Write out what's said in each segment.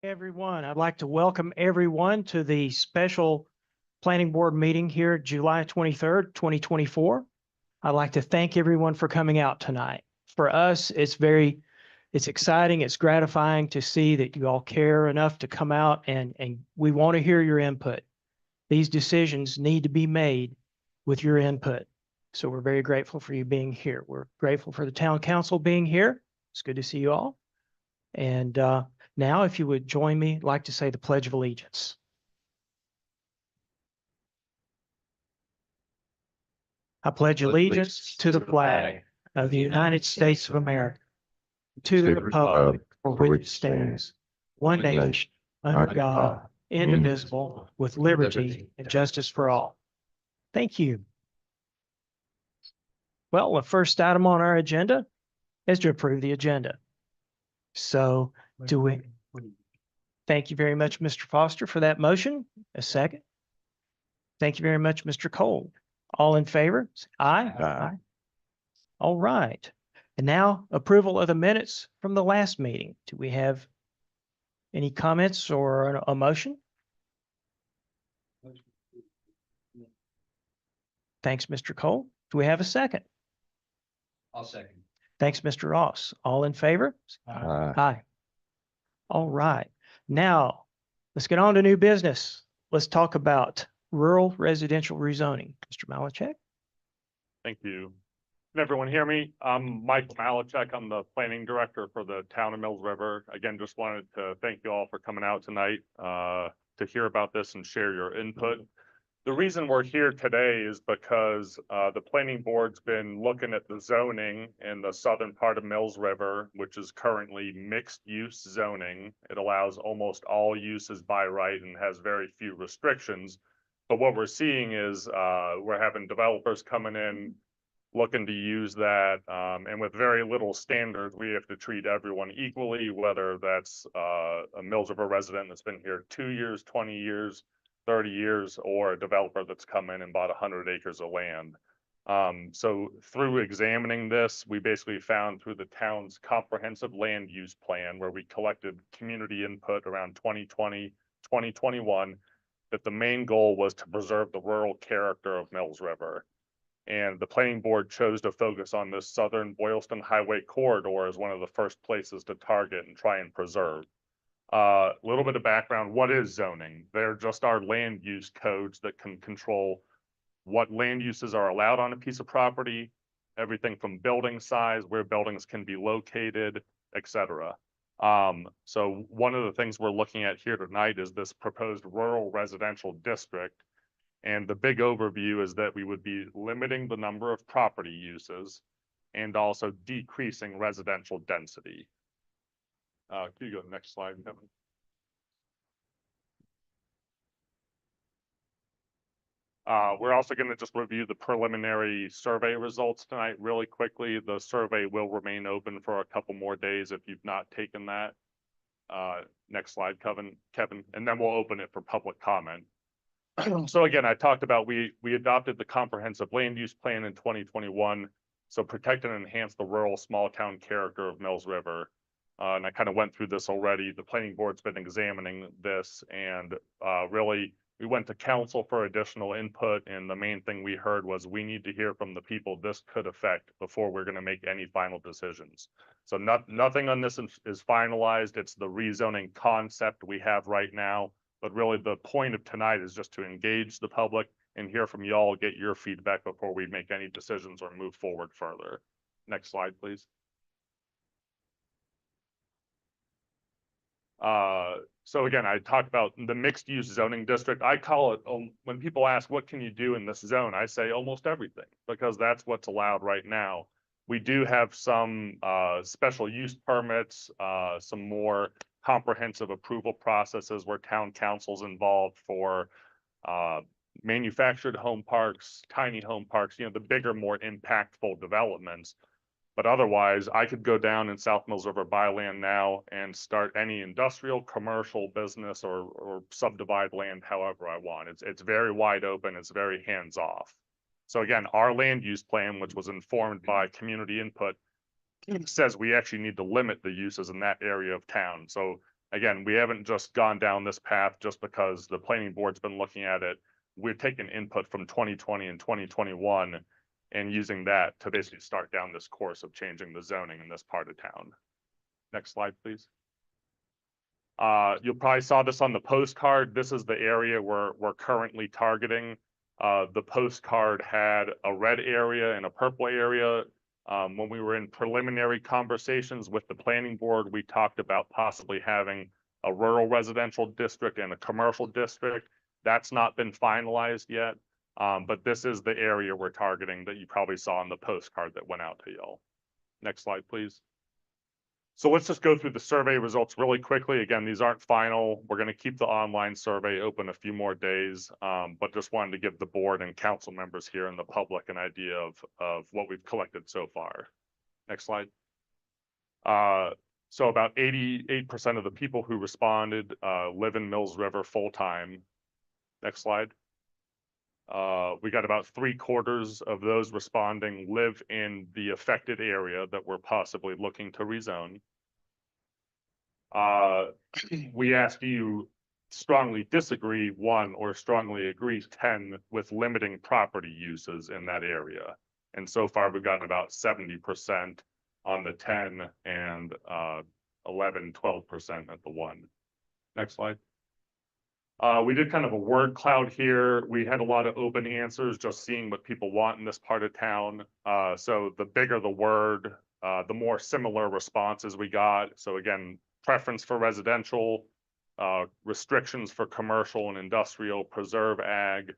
Everyone, I'd like to welcome everyone to the special planning board meeting here, July 23rd, 2024. I'd like to thank everyone for coming out tonight. For us, it's exciting, it's gratifying to see that you all care enough to come out and we want to hear your input. These decisions need to be made with your input. So we're very grateful for you being here. We're grateful for the town council being here. It's good to see you all. And now, if you would join me, I'd like to say the Pledge of Allegiance. I pledge allegiance to the flag of the United States of America, to the republic for which it stands, one nation, under God, indivisible, with liberty and justice for all. Thank you. Well, the first item on our agenda is to approve the agenda. So thank you very much, Mr. Foster, for that motion. A second. Thank you very much, Mr. Cole. All in favor? Say aye. Aye. All right. And now approval of the minutes from the last meeting. Do we have any comments or a motion? Thanks, Mr. Cole. Do we have a second? I'll second. Thanks, Mr. Ross. All in favor? Aye. Aye. All right. Now, let's get on to new business. Let's talk about rural residential rezoning. Mr. Malachek? Thank you. Can everyone hear me? I'm Michael Malachek. I'm the planning director for the town of Mills River. Again, just wanted to thank you all for coming out tonight to hear about this and share your input. The reason we're here today is because the planning board's been looking at the zoning in the southern part of Mills River, which is currently mixed use zoning. It allows almost all uses by right and has very few restrictions. But what we're seeing is we're having developers coming in looking to use that, and with very little standards, we have to treat everyone equally, whether that's a Mills River resident that's been here 2 years, 20 years, 30 years, or a developer that's come in and bought 100 acres of land. So through examining this, we basically found through the town's comprehensive land use plan, where we collected community input around 2020, 2021, that the main goal was to preserve the rural character of Mills River. And the planning board chose to focus on this southern Boylston Highway corridor as one of the first places to target and try and preserve. A little bit of background, what is zoning? They're just our land use codes that can control what land uses are allowed on a piece of property, everything from building size, where buildings can be located, etc. So one of the things we're looking at here tonight is this proposed rural residential district. And the big overview is that we would be limiting the number of property uses and also decreasing residential density. Can you go to the next slide, Kevin? We're also going to just review the preliminary survey results tonight really quickly. The survey will remain open for a couple more days if you've not taken that. Next slide, Kevin, and then we'll open it for public comment. So again, I talked about we adopted the comprehensive land use plan in 2021. So protect and enhance the rural small town character of Mills River. And I kind of went through this already. The planning board's been examining this, and really we went to council for additional input. And the main thing we heard was we need to hear from the people this could affect before we're going to make any final decisions. So nothing on this is finalized. It's the rezoning concept we have right now. But really the point of tonight is just to engage the public and hear from y'all, get your feedback before we make any decisions or move forward further. Next slide, please. So again, I talked about the mixed use zoning district. I call it, when people ask, what can you do in this zone? I say almost everything, because that's what's allowed right now. We do have some special use permits, some more comprehensive approval processes where town council's involved for manufactured home parks, tiny home parks, you know, the bigger, more impactful developments. But otherwise, I could go down in South Mills River, buy land now and start any industrial, commercial business or subdivide land however I want. It's very wide open. It's very hands off. So again, our land use plan, which was informed by community input, says we actually need to limit the uses in that area of town. So again, we haven't just gone down this path just because the planning board's been looking at it. We've taken input from 2020 and 2021 and using that to basically start down this course of changing the zoning in this part of town. Next slide, please. You probably saw this on the postcard. This is the area we're currently targeting. The postcard had a red area and a purple area. When we were in preliminary conversations with the planning board, we talked about possibly having a rural residential district and a commercial district. That's not been finalized yet, but this is the area we're targeting that you probably saw on the postcard that went out to y'all. Next slide, please. So let's just go through the survey results really quickly. Again, these aren't final. We're going to keep the online survey open a few more days, but just wanted to give the board and council members here and the public an idea of what we've collected so far. Next slide. So about 88% of the people who responded live in Mills River full-time. Next slide. We got about 3/4 of those responding live in the affected area that we're possibly looking to rezone. We asked you strongly disagree 1 or strongly agree 10 with limiting property uses in that area. And so far we've gotten about 70% on the 10 and 11-12% at the 1. Next slide. We did kind of a word cloud here. We had a lot of open answers, just seeing what people want in this part of town. So the bigger the word, the more similar responses we got. So again, preference for residential, restrictions for commercial and industrial, preserve ag,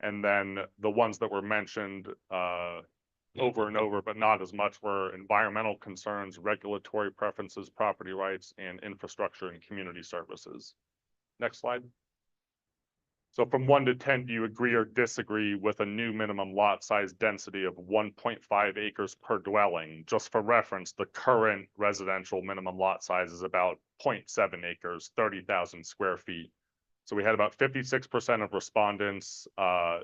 and then the ones that were mentioned over and over, but not as much, were environmental concerns, regulatory preferences, property rights, and infrastructure and community services. Next slide. So from 1 to 10, do you agree or disagree with a new minimum lot size density of 1.5 acres per dwelling? Just for reference, the current residential minimum lot size is about 0.7 acres, 30,000 square feet. So we had about 56% of respondents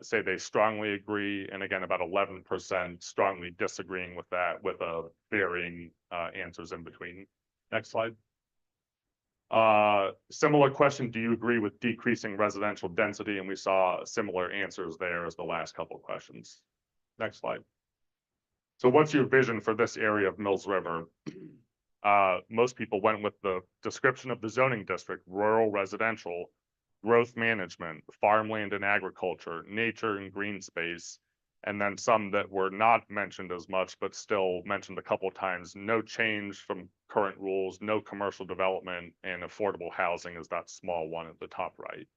say they strongly agree, and again, about 11% strongly disagreeing with that, with varying answers in between. Next slide. Similar question, do you agree with decreasing residential density? And we saw similar answers there as the last couple of questions. Next slide. So what's your vision for this area of Mills River? Most people went with the description of the zoning district: rural residential, growth management, farmland and agriculture, nature and green space. And then some that were not mentioned as much, but still mentioned a couple of times: no change from current rules, no commercial development, and affordable housing is that small one at the top right.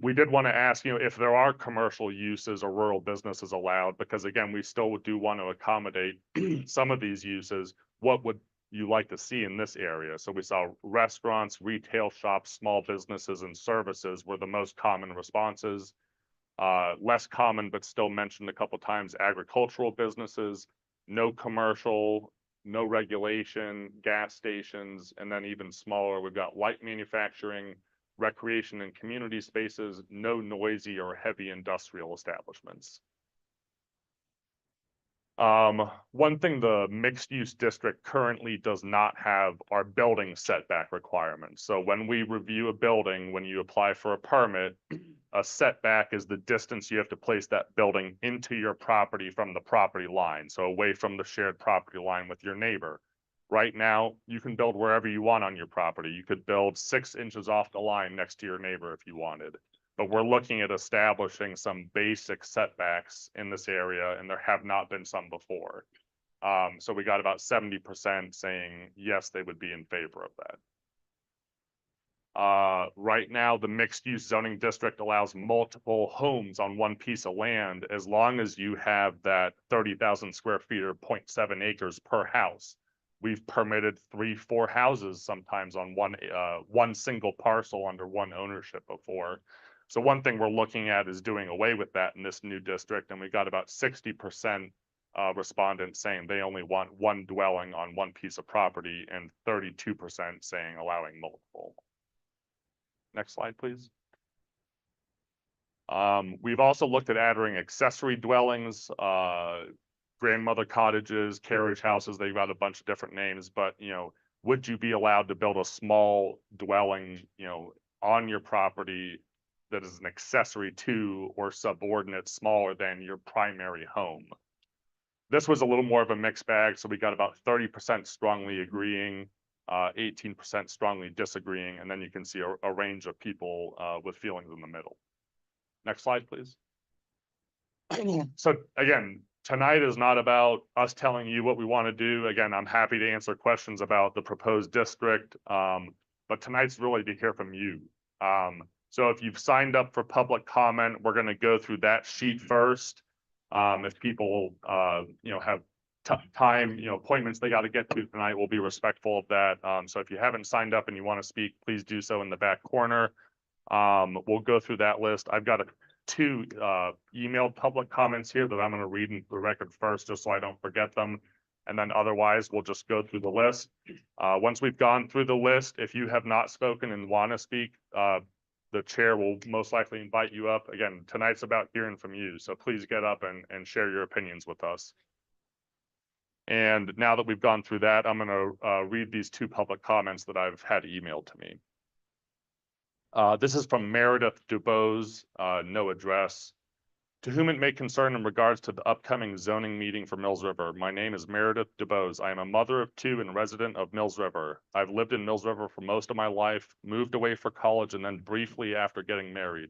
We did want to ask, if there are commercial uses or rural businesses allowed, because again, we still do want to accommodate some of these uses. What would you like to see in this area? So we saw restaurants, retail shops, small businesses, and services were the most common responses. Less common, but still mentioned a couple times, agricultural businesses, no commercial, no regulation, gas stations, and then even smaller, we've got light manufacturing, recreation and community spaces, no noisy or heavy industrial establishments. One thing the mixed use district currently does not have are building setback requirements. So when we review a building, when you apply for a permit, a setback is the distance you have to place that building into your property from the property line, so away from the shared property line with your neighbor. Right now, you can build wherever you want on your property. You could build 6 inches off the line next to your neighbor if you wanted. But we're looking at establishing some basic setbacks in this area, and there have not been some before. So we got about 70% saying yes, they would be in favor of that. Right now, the mixed-use zoning district allows multiple homes on one piece of land as long as you have that 30,000 square feet or 0.7 acres per house. We've permitted 3-4 houses sometimes on one single parcel under one ownership before. So one thing we're looking at is doing away with that in this new district, and we got about 60% respondents saying they only want one dwelling on one piece of property, and 32% saying allowing multiple. Next slide, please. We've also looked at adding accessory dwellings, grandmother cottages, carriage houses. They've got a bunch of different names, but would you be allowed to build a small dwelling, on your property that is an accessory to or subordinate smaller than your primary home? This was a little more of a mixed bag, so we got about 30% strongly agreeing, 18% strongly disagreeing, and then you can see a range of people with feelings in the middle. Next slide, please. So again, tonight is not about us telling you what we want to do. Again, I'm happy to answer questions about the proposed district, but tonight's really to hear from you. So if you've signed up for public comment, we're going to go through that sheet first. If people, have time, appointments they got to get to tonight, we'll be respectful of that. So if you haven't signed up and you want to speak, please do so in the back corner. We'll go through that list. I've got two emailed public comments here that I'm going to read into the record first, just so I don't forget them. And then otherwise, we'll just go through the list. Once we've gone through the list, if you have not spoken and want to speak, the chair will most likely invite you up. Again, tonight's about hearing from you, so please get up and share your opinions with us. And now that we've gone through that, I'm going to read these two public comments that I've had emailed to me. This is from Meredith Dubose, no address. To whom it may concern in regards to the upcoming zoning meeting for Mills River. My name is Meredith Dubose. I am a mother of two and resident of Mills River. I've lived in Mills River for most of my life, moved away for college, and then briefly after getting married.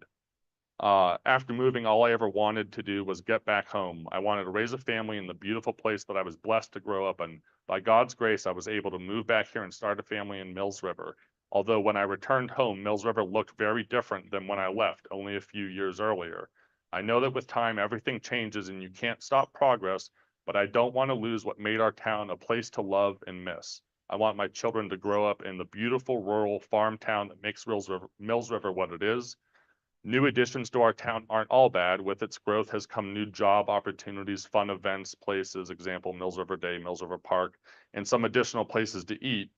After moving, all I ever wanted to do was get back home. I wanted to raise a family in the beautiful place that I was blessed to grow up in. By God's grace, I was able to move back here and start a family in Mills River. Although when I returned home, Mills River looked very different than when I left only a few years earlier. I know that with time, everything changes and you can't stop progress, but I don't want to lose what made our town a place to love and miss. I want my children to grow up in the beautiful rural farm town that makes Mills River what it is. New additions to our town aren't all bad. With its growth has come new job opportunities, fun events, places, example, Mills River Day, Mills River Park, and some additional places to eat.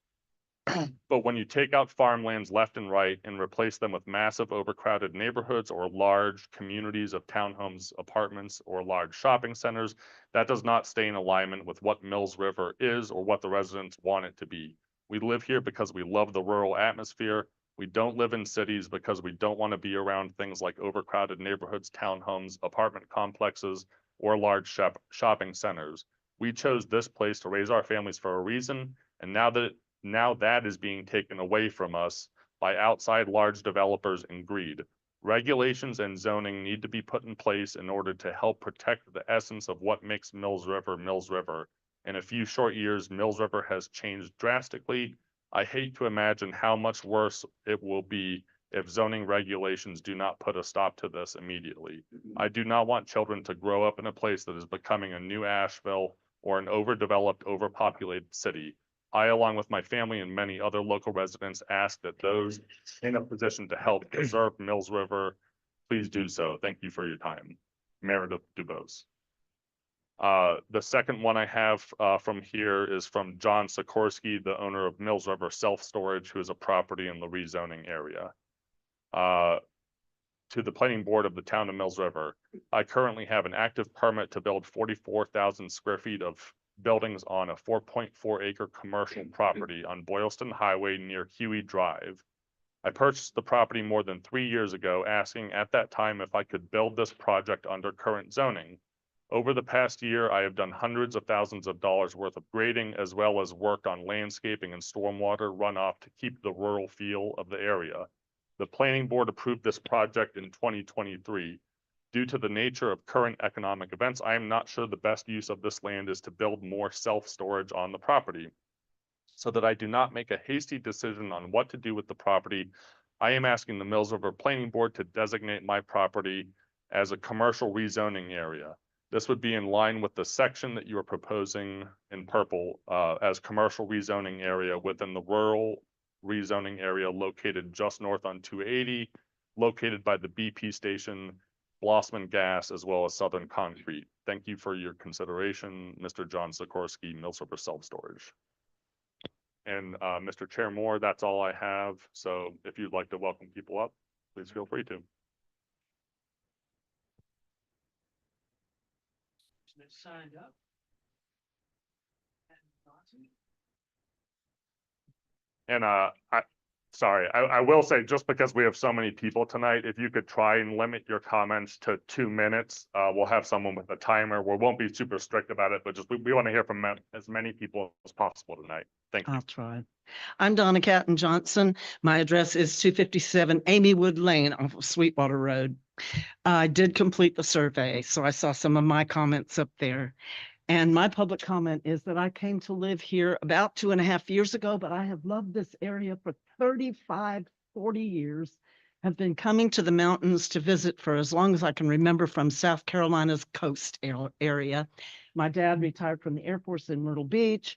But when you take out farmlands left and right and replace them with massive overcrowded neighborhoods or large communities of townhomes, apartments, or large shopping centers, that does not stay in alignment with what Mills River is or what the residents want it to be. We live here because we love the rural atmosphere. We don't live in cities because we don't want to be around things like overcrowded neighborhoods, townhomes, apartment complexes, or large shopping centers. We chose this place to raise our families for a reason, and now that is being taken away from us by outside large developers and greed. Regulations and zoning need to be put in place in order to help protect the essence of what makes Mills River Mills River. In a few short years, Mills River has changed drastically. I hate to imagine how much worse it will be if zoning regulations do not put a stop to this immediately. I do not want children to grow up in a place that is becoming a new Asheville or an overdeveloped, overpopulated city. I, along with my family and many other local residents, ask that those in a position to help preserve Mills River, please do so. Thank you for your time. Meredith Dubose. The second one I have from here is from John Sikorsky, the owner of Mills River Self-Storage, who is a property in the rezoning area. To the planning board of the town of Mills River. I currently have an active permit to build 44,000 square feet of buildings on a 4.4 acre commercial property on Boylston Highway near Huey Drive. I purchased the property more than 3 years ago, asking at that time if I could build this project under current zoning. Over the past year, I have done hundreds of thousands of dollars worth of grading, as well as worked on landscaping and stormwater runoff to keep the rural feel of the area. The planning board approved this project in 2023. Due to the nature of current economic events, I am not sure the best use of this land is to build more self-storage on the property. So that I do not make a hasty decision on what to do with the property, I am asking the Mills River Planning Board to designate my property as a commercial rezoning area. This would be in line with the section that you are proposing in purple as commercial rezoning area within the rural rezoning area located just north on 280, located by the BP station, Blossman Gas, as well as Southern Concrete. Thank you for your consideration, Mr. John Sikorsky, Mills River Self-Storage. And Mr. Chair Moore, that's all I have. So if you'd like to welcome people up, please feel free to. Signed up. And I will say, just because we have so many people tonight, if you could try and limit your comments to 2 minutes, we'll have someone with a timer. We won't be super strict about it, but just we want to hear from as many people as possible tonight. Thank you. I'll try. I'm Donna Catton Johnson. My address is 257 Amy Wood Lane off of Sweetwater Road. I did complete the survey, so I saw some of my comments up there. And my public comment is that I came to live here about 2.5 years ago, but I have loved this area for 35, 40 years. Have been coming to the mountains to visit for as long as I can remember from South Carolina's coast area. My dad retired from the Air Force in Myrtle Beach,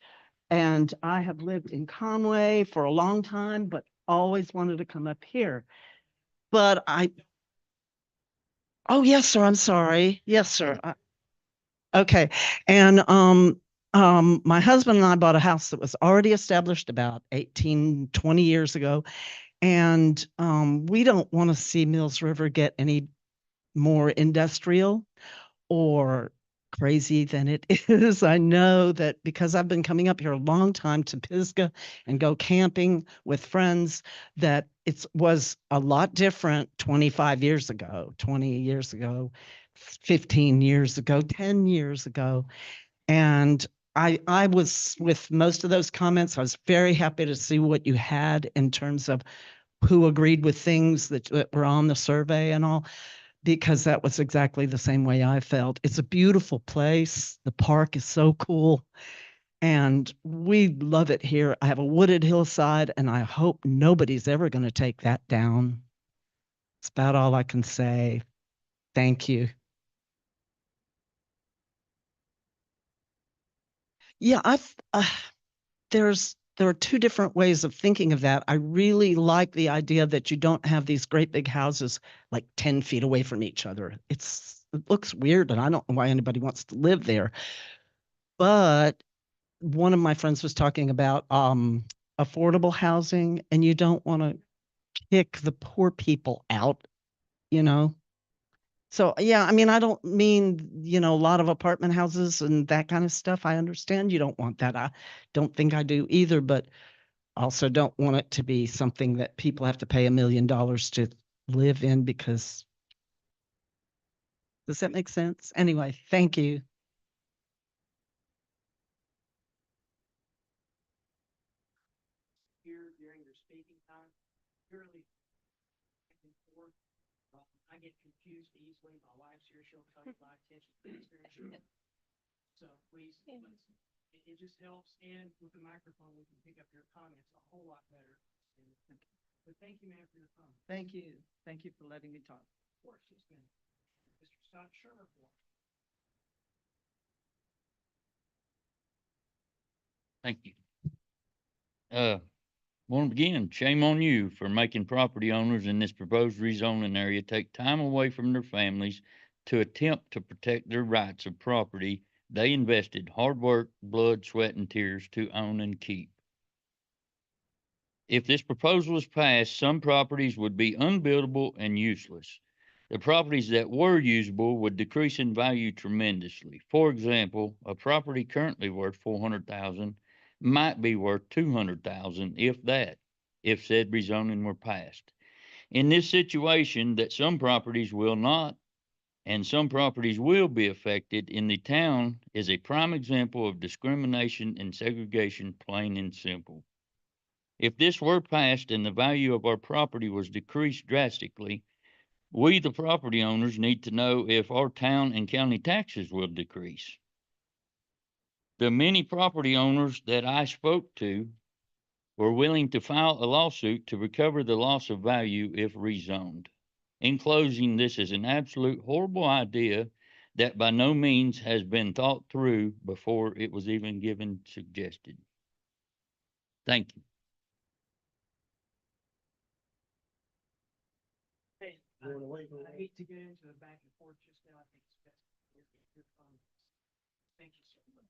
and I have lived in Conway for a long time, but always wanted to come up here. But oh, yes, sir, I'm sorry. Yes, sir. Okay. And my husband and I bought a house that was already established about 18, 20 years ago. And we don't want to see Mills River get any more industrial or crazy than it is. I know that because I've been coming up here a long time to Pisgah and go camping with friends, that it was a lot different 25 years ago, 20 years ago, 15 years ago, 10 years ago. And I was with most of those comments. I was very happy to see what you had in terms of who agreed with things that were on the survey and all, because that was exactly the same way I felt. It's a beautiful place. The park is so cool. And we love it here. I have a wooded hillside, and I hope nobody's ever going to take that down. That's about all I can say. Thank you. Yeah, there are two different ways of thinking of that. I really like the idea that you don't have these great big houses like 10 feet away from each other. It looks weird, and I don't know why anybody wants to live there. But one of my friends was talking about affordable housing, and you don't want to kick the poor people out, you know? So, yeah, I mean, I don't mean, a lot of apartment houses and that kind of stuff. I understand you don't want that. I don't think I do either, but also don't want it to be something that people have to pay $1 million to live in because, does that make sense? Anyway, thank you. Here during your speaking time, purely back and forth. I get confused easily. My wife's here, she'll tell you my attention span. So please, it just helps. And with the microphone, we can pick up your comments a whole lot better. But thank you, ma'am, for your comment. Thank you. Thank you for letting me talk. Of course, it's been Mr. Scott Shermer. Thank you. Want to begin, shame on you for making property owners in this proposed rezoning area take time away from their families to attempt to protect their rights of property they invested hard work, blood, sweat, and tears to own and keep. If this proposal was passed, some properties would be unbuildable and useless. The properties that were usable would decrease in value tremendously. For example, a property currently worth $400,000 might be worth $200,000, if that, if said rezoning were passed. In this situation, that some properties will not and some properties will be affected in the town is a prime example of discrimination and segregation, plain and simple. If this were passed and the value of our property was decreased drastically, we, the property owners, need to know if our town and county taxes will decrease. The many property owners that I spoke to were willing to file a lawsuit to recover the loss of value if rezoned. In closing, this is an absolute horrible idea that by no means has been thought through before it was even given suggested. Thank you. Hey, I hate to get into the back and forth just now. I think it's best to hear your comments. Thank you so much.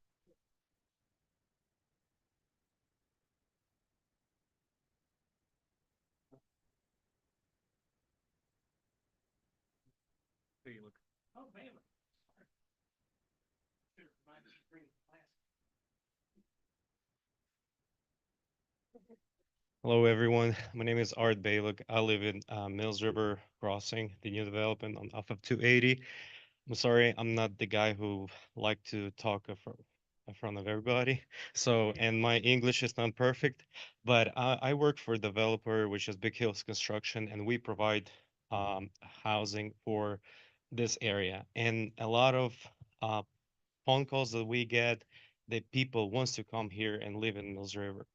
Oh, Baylor. Should have reminded you to bring the class. Hello, everyone. My name is Art Bailuk. I live in Mills River Crossing, the new development on off of 280. I'm sorry, I'm not the guy who like to talk in front of everybody. So, and my English is not perfect, but I work for a developer, which is Big Hills Construction, and we provide housing for this area. And a lot of uh, phone calls that we get that people wants to come here and live in Mills River.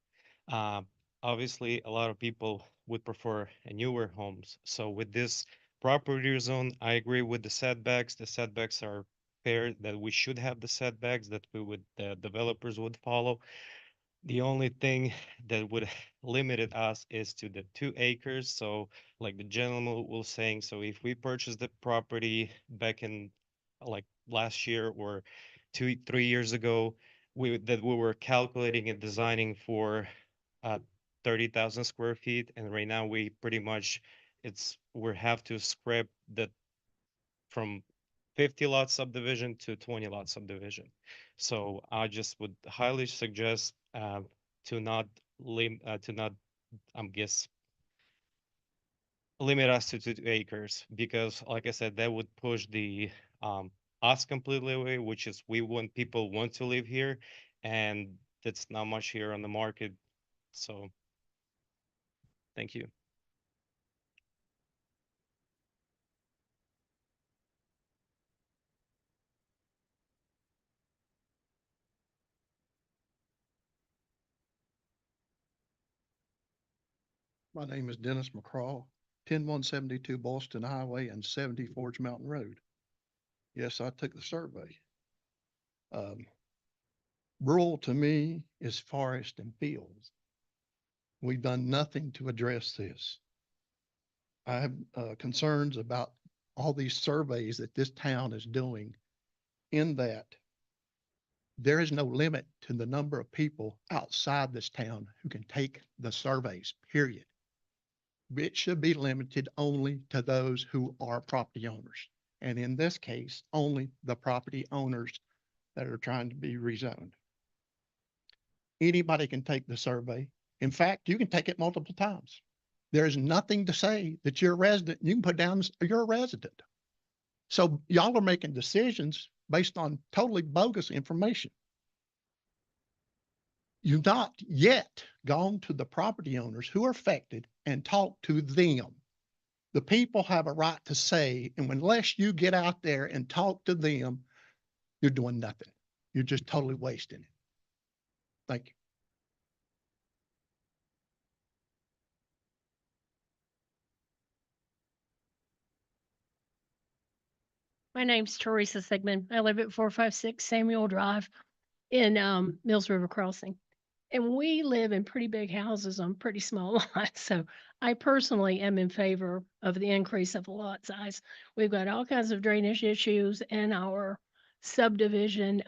Uh, Obviously, a lot of people would prefer a newer homes. So with this property zone, I agree with the setbacks. The setbacks are fair, that we should have the setbacks that the developers would follow. The only thing that would limit us is to the 2 acres. So like the gentleman was saying, so if we purchased the property back in like last year or 3 years ago, we were calculating and designing for 30,000 square feet, and right now we pretty much we have to scrap that from 50 lot subdivision to 20 lot subdivision. So I just would highly suggest to not to not guess limit us to 2 acres, because like I said, that would push the us completely away, which is we want people want to live here, and that's not much here on the market. So thank you. My name is Dennis McCraw, 10172 Boston Highway and 70 Forge Mountain Road. Yes, I took the survey. Rural to me is forest and fields. We've done nothing to address this. I have concerns about all these surveys that this town is doing, in that there is no limit to the number of people outside this town who can take the surveys, period. It should be limited only to those who are property owners. And in this case, only the property owners that are trying to be rezoned. Anybody can take the survey. In fact, you can take it multiple times. There's nothing to say that you're a resident. You can put down you're a resident. So y'all are making decisions based on totally bogus information. You've not yet gone to the property owners who are affected and talked to them. The people have a right to say, and unless you get out there and talk to them, you're doing nothing. You're just totally wasting it. Thank you. My name's Teresa Sigmund. I live at 456 Samuel Drive in Mills River Crossing. And we live in pretty big houses on pretty small lots. So I personally am in favor of the increase of the lot size. We've got all kinds of drainage issues in our subdivision.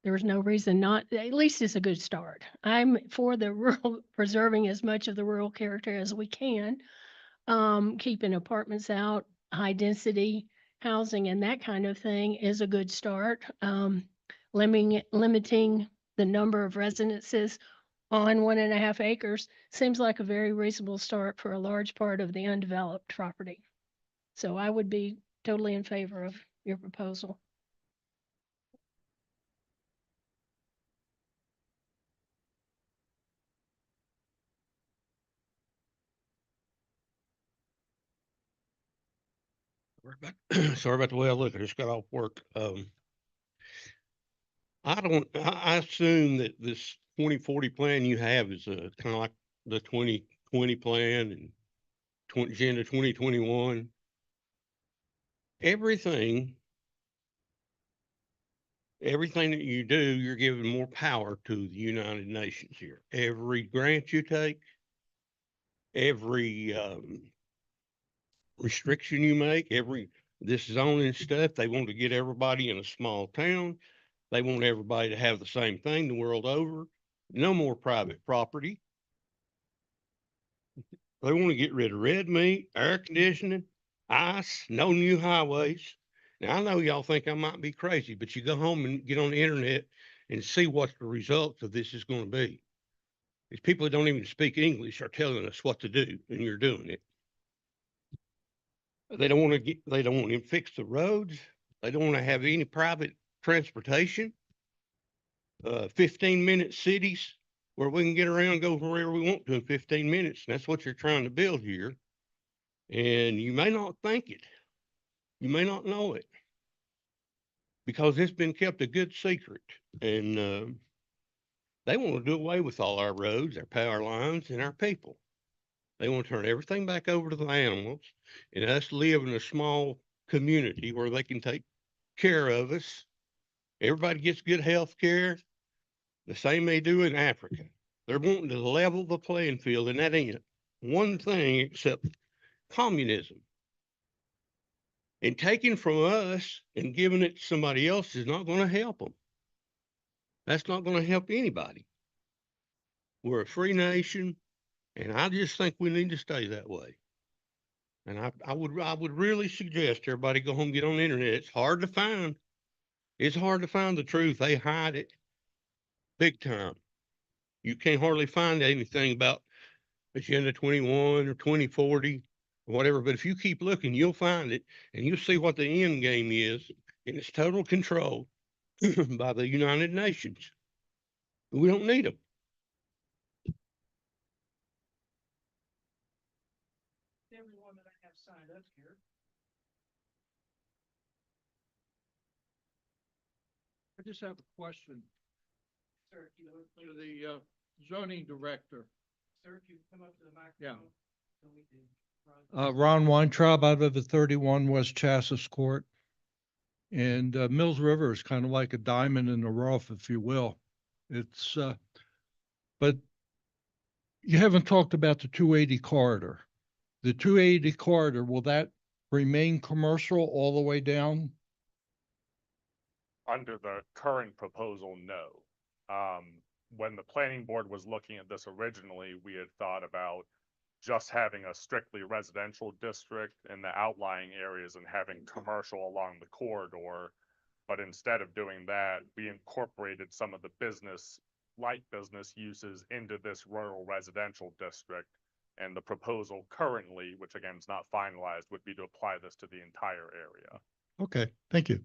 There's no reason not, at least it's a good start. I'm for the rural, preserving as much of the rural character as we can, keeping apartments out, high density housing and that kind of thing is a good start. Limiting the number of residences on 1.5 acres seems like a very reasonable start for a large part of the undeveloped property. So I would be totally in favor of your proposal. Sorry about the way I look. I just got off work. I assume that this 2040 plan you have is kind of like the 2020 plan and Agenda 2021. Everything that you do, you're giving more power to the United Nations here. Every grant you take, every restriction you make, this zoning stuff, they want to get everybody in a small town. They want everybody to have the same thing the world over. No more private property. They want to get rid of red meat, air conditioning, ice, no new highways. Now, I know y'all think I might be crazy, but you go home and get on the internet and see what the results of this is going to be. These people that don't even speak English are telling us what to do, and you're doing it. They don't want to fix the roads. They don't want to have any private transportation. 15-minute cities where we can get around and go wherever we want to in 15 minutes. And that's what you're trying to build here. And you may not think it. You may not know it because it's been kept a good secret. And they want to do away with all our roads, our power lines, and our people. They want to turn everything back over to the animals and us live in a small community where they can take care of us. Everybody gets good health care, the same they do in Africa. They're wanting to level the playing field, and that ain't one thing except communism. And taking from us and giving it to somebody else is not going to help them. That's not going to help anybody. We're a free nation, and I just think we need to stay that way. And I would really suggest everybody go home and get on the internet. It's hard to find. It's hard to find the truth. They hide it big time. You can't hardly find anything about Agenda 21 or 2040 or whatever. But if you keep looking, you'll find it, and you'll see what the end game is. And it's total control by the United Nations. We don't need them. Everyone that I have signed up here. I just have a question Sir, if you would to please, the zoning director. sir, if you would come up to the microphone. So we can run- Ron Weintraub, I live at 31 West Chassis Court. And Mills River is kind of like a diamond in the rough, if you will. It's, but you haven't talked about the 280 corridor. The 280 corridor, will that remain commercial all the way down? Under the current proposal, no. When the planning board was looking at this originally, we had thought about just having a strictly residential district in the outlying areas and having commercial along the corridor. But instead of doing that, we incorporated some of the light business uses into this rural residential district. And the proposal currently, which again is not finalized, would be to apply this to the entire area. Okay, thank you.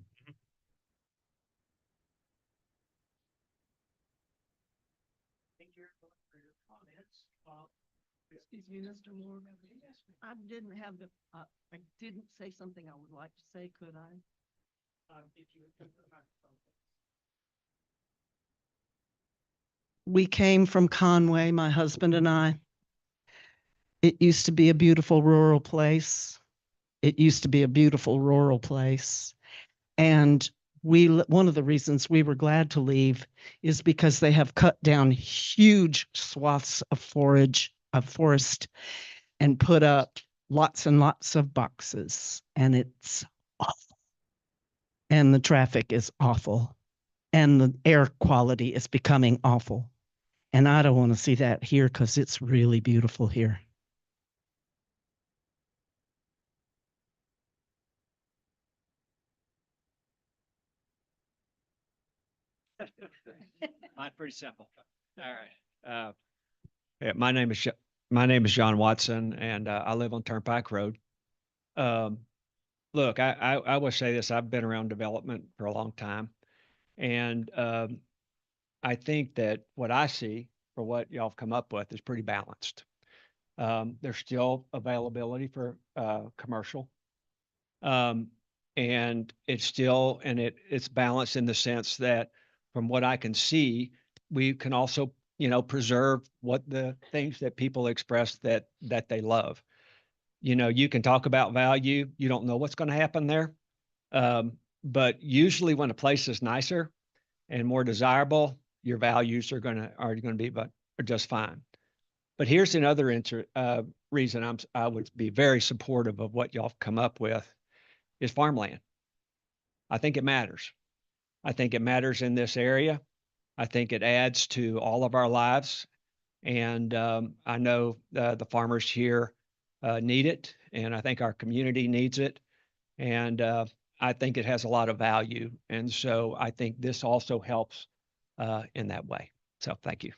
Thank you for your comments. Excuse me, Mr. Moore. I didn't have the, I didn't say something I would like to say, could I? If you would come to the microphone. We came from Conway, my husband and I. It used to be a beautiful rural place. It used to be a beautiful rural place. And one of the reasons we were glad to leave is because they have cut down huge swaths of forest and put up lots and lots of boxes. And it's awful. And the traffic is awful. And the air quality is becoming awful. And I don't want to see that here because it's really beautiful here. Mine's pretty simple. All right. Yeah, my name is John Watson, and I live on Turnpike Road. Look, I will say this: I've been around development for a long time, and I think that what I see for what y'all have come up with is pretty balanced. There's still availability for commercial, and it's balanced in the sense that, from what I can see, we can also, preserve what the things that people express that they love. You can talk about value. You don't know what's going to happen there. But usually when a place is nicer and more desirable, your values are going to be just fine. But here's another reason I would be very supportive of what y'all have come up with is farmland. I think it matters. I think it matters in this area. I think it adds to all of our lives. And I know the farmers here need it, and I think our community needs it. And I think it has a lot of value. And so I think this also helps in that way. So thank you.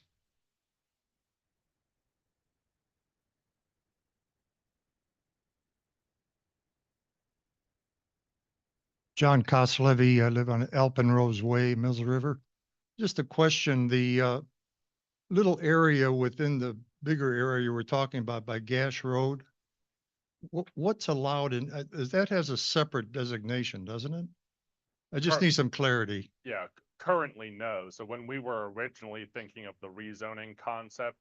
John Koslevy, I live on Alpen Rose Way, Mills River. Just a question, the little area within the bigger area we're talking about by Gash Road, what's allowed in, that has a separate designation, doesn't it? I just Cur- need some clarity. Yeah, currently no. So when we were originally thinking of the rezoning concept,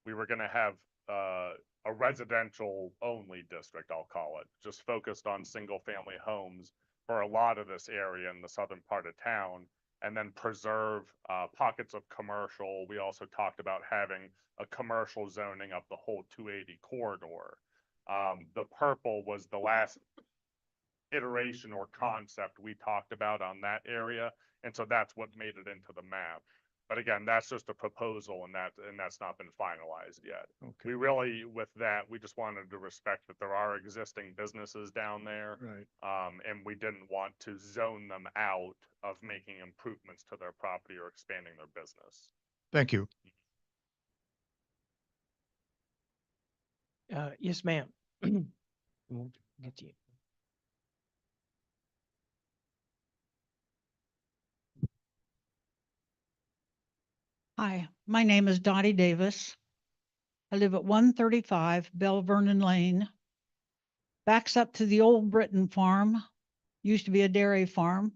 we were gonna have a residential only district, I'll call it, just focused on single family homes for a lot of this area in the southern part of town, and then preserve pockets of commercial. We also talked about having a commercial zoning up the whole 280 corridor. The purple was the last iteration or concept we talked about on that area. And so that's what made it into the map. But again, that's just a proposal, and that's not been finalized yet. Okay. We really, with that, we just wanted to respect that there are existing businesses down there. Right. And we didn't want to zone them out of making improvements to their property or expanding their business. Thank you. Yes, ma'am. We'll get to you. Hi, my name is Dottie Davis. I live at 135 Bell Vernon Lane. Backs up to the old Britain farm. Used to be a dairy farm.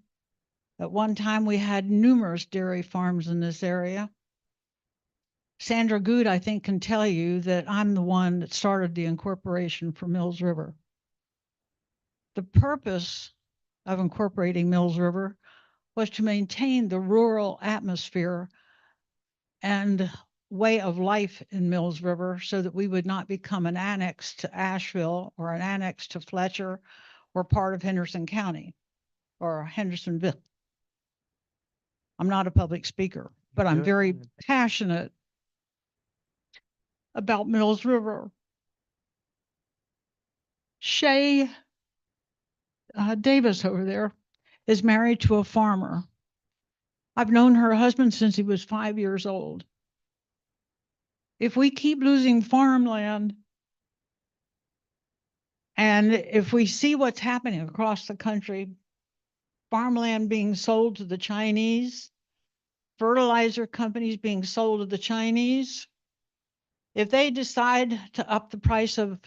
At one time, we had numerous dairy farms in this area. Sandra Good, I think, can tell you that I'm the one that started the incorporation for Mills River. The purpose of incorporating Mills River was to maintain the rural atmosphere and way of life in Mills River so that we would not become an annex to Asheville or an annex to Fletcher or part of Henderson County or Hendersonville. I'm not a public speaker, but I'm Good. very passionate about Mills River. Shay Davis over there is married to a farmer. I've known her husband since he was 5 years old. If we keep losing farmland, and if we see what's happening across the country, farmland being sold to the Chinese, fertilizer companies being sold to the Chinese, if they decide to up the price of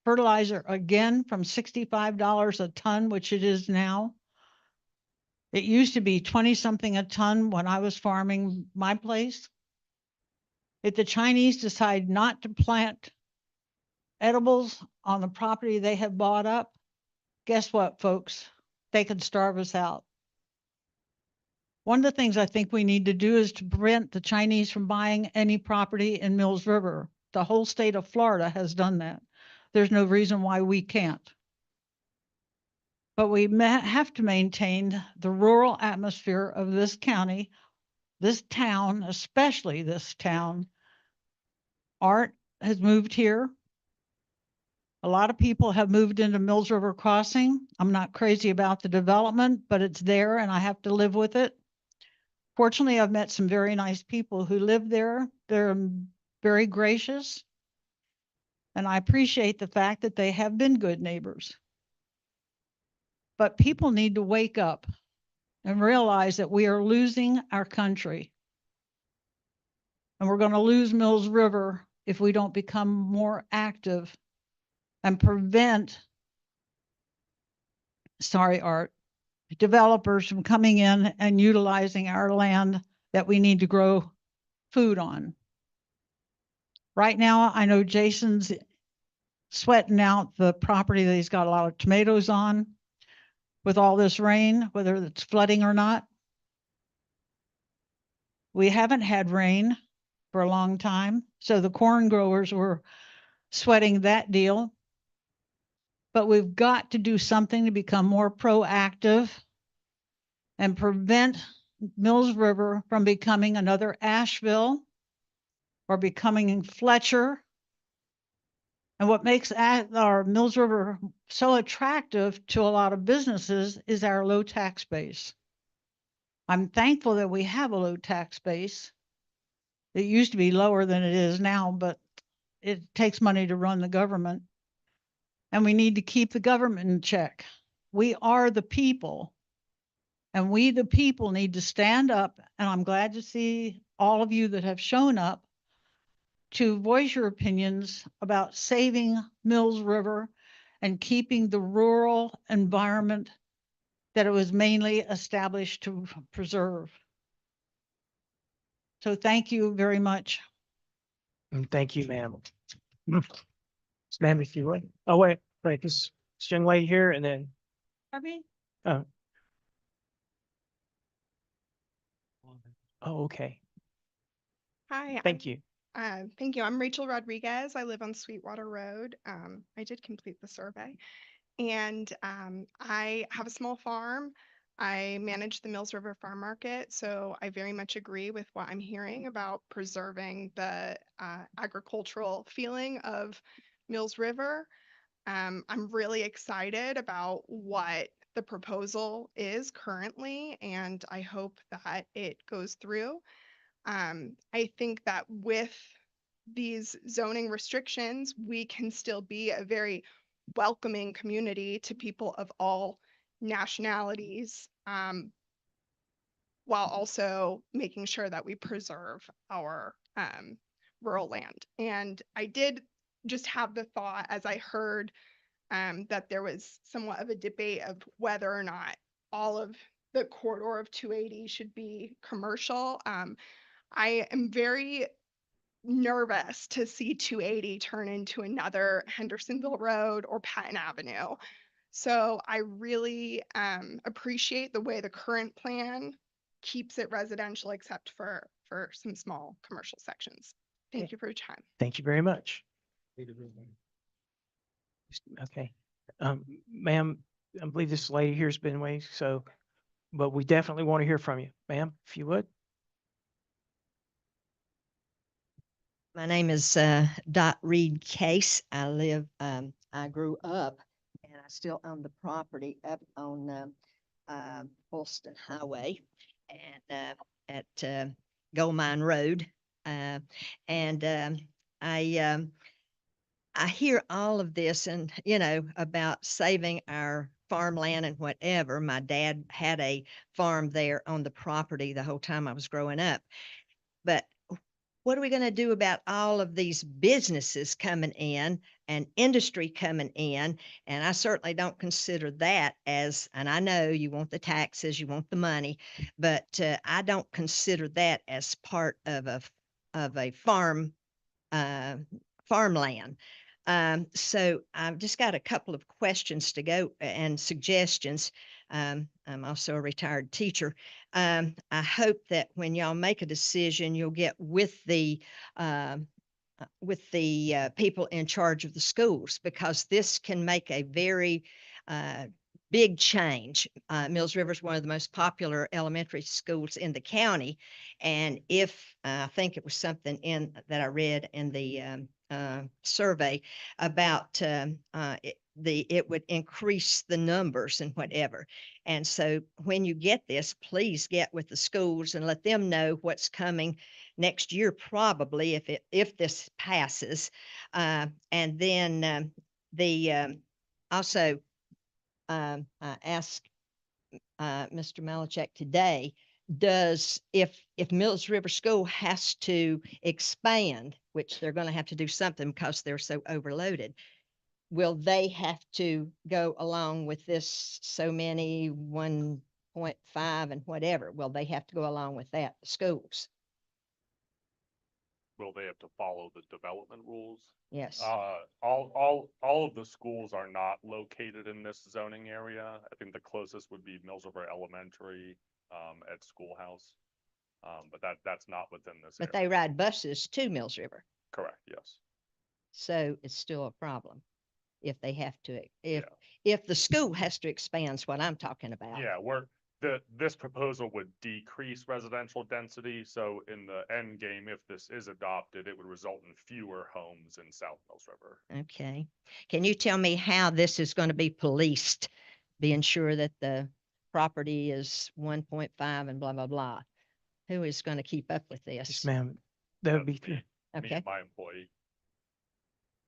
fertilizer again from $65 a ton, which it is now, it used to be 20 something a ton when I was farming my place. If the Chinese decide not to plant edibles on the property they have bought up, guess what, folks? They can starve us out. One of the things I think we need to do is to prevent the Chinese from buying any property in Mills River. The whole state of Florida has done that. There's no reason why we can't. But we have to maintain the rural atmosphere of this county, this town, especially this town. Art has moved here. A lot of people have moved into Mills River Crossing. I'm not crazy about the development, but it's there and I have to live with it. Fortunately, I've met some very nice people who live there. They're very gracious. And I appreciate the fact that they have been good neighbors. But people need to wake up and realize that we are losing our country. And we're going to lose Mills River if we don't become more active and prevent, sorry, Art, developers from coming in and utilizing our land that we need to grow food on. Right now, I know Jason's sweating out the property that he's got a lot of tomatoes on with all this rain, whether it's flooding or not. We haven't had rain for a long time, so the corn growers were sweating that deal. But we've got to do something to become more proactive and prevent Mills River from becoming another Asheville or becoming Fletcher. And what makes our Mills River so attractive to a lot of businesses is our low tax base. I'm thankful that we have a low tax base. It used to be lower than it is now, but it takes money to run the government. And we need to keep the government in check. We are the people. And we, the people, need to stand up, and I'm glad to see all of you that have shown up to voice your opinions about saving Mills River and keeping the rural environment that it was mainly established to preserve. So thank you very much. And thank you, ma'am. Ma'am, if you would. Oh, wait, this young lady here and then, oh, okay. Hi, Thank you. thank you. I'm Rachel Rodriguez. I live on Sweetwater Road. I did complete the survey. And I have a small farm. I manage the Mills River Farm Market, so I very much agree with what I'm hearing about preserving the agricultural feeling of Mills River. I'm really excited about what the proposal is currently, and I hope that it goes through. I think that with these zoning restrictions, we can still be a very welcoming community to people of all nationalities, while also making sure that we preserve our rural land. And I did just have the thought as I heard that there was somewhat of a debate of whether or not all of the corridor of 280 should be commercial. I am very nervous to see 280 turn into another Hendersonville Road or Patton Avenue. So I really appreciate the way the current plan keeps it residential except for some small commercial sections. Thank you for your time. Thank you very much. Okay. Ma'am, I believe this lady here's been waiting, so, but we definitely want to hear from you, ma'am, if you would. My name is Dot Reed Case. I grew up and I still own the property up on Holston Highway and at Gold Mine Road. I hear all of this and, about saving our farmland and whatever. My dad had a farm there on the property the whole time I was growing up. But what are we going to do about all of these businesses coming in and industry coming in? And I certainly don't consider that as, and I know you want the taxes, you want the money, but I don't consider that as part of a farmland. So I've just got a couple of questions to go and suggestions. I'm also a retired teacher. I hope that when y'all make a decision, you'll get with the people in charge of the schools, because this can make a very big change. Mills River is one of the most popular elementary schools in the county. And if I think it was something in that I read in the survey about it would increase the numbers and whatever. And so when you get this, please get with the schools and let them know what's coming next year, probably if this passes. And then also I asked Mr. Malachek today, if Mills River School has to expand, which they're going to have to do something because they're so overloaded, will they have to go along with this so many 1.5 and whatever? Will they have to go along with that, the schools? Will they have to follow the development rules? Yes. All of the schools are not located in this zoning area. I think the closest would be Mills River Elementary at Schoolhouse. But that's not within this But area. they ride buses to Mills River. Correct, yes. So it's still a problem if they have to, Yeah. if the school has to expand is what I'm talking about. Yeah, this proposal would decrease residential density. So in the end game, if this is adopted, it would result in fewer homes in South Mills River. Okay. Can you tell me how this is going to be policed, being sure that the property is 1.5 and blah, blah, blah? Who is going to keep up with Yes, this? ma'am. That would That's be, me Okay. and my employee.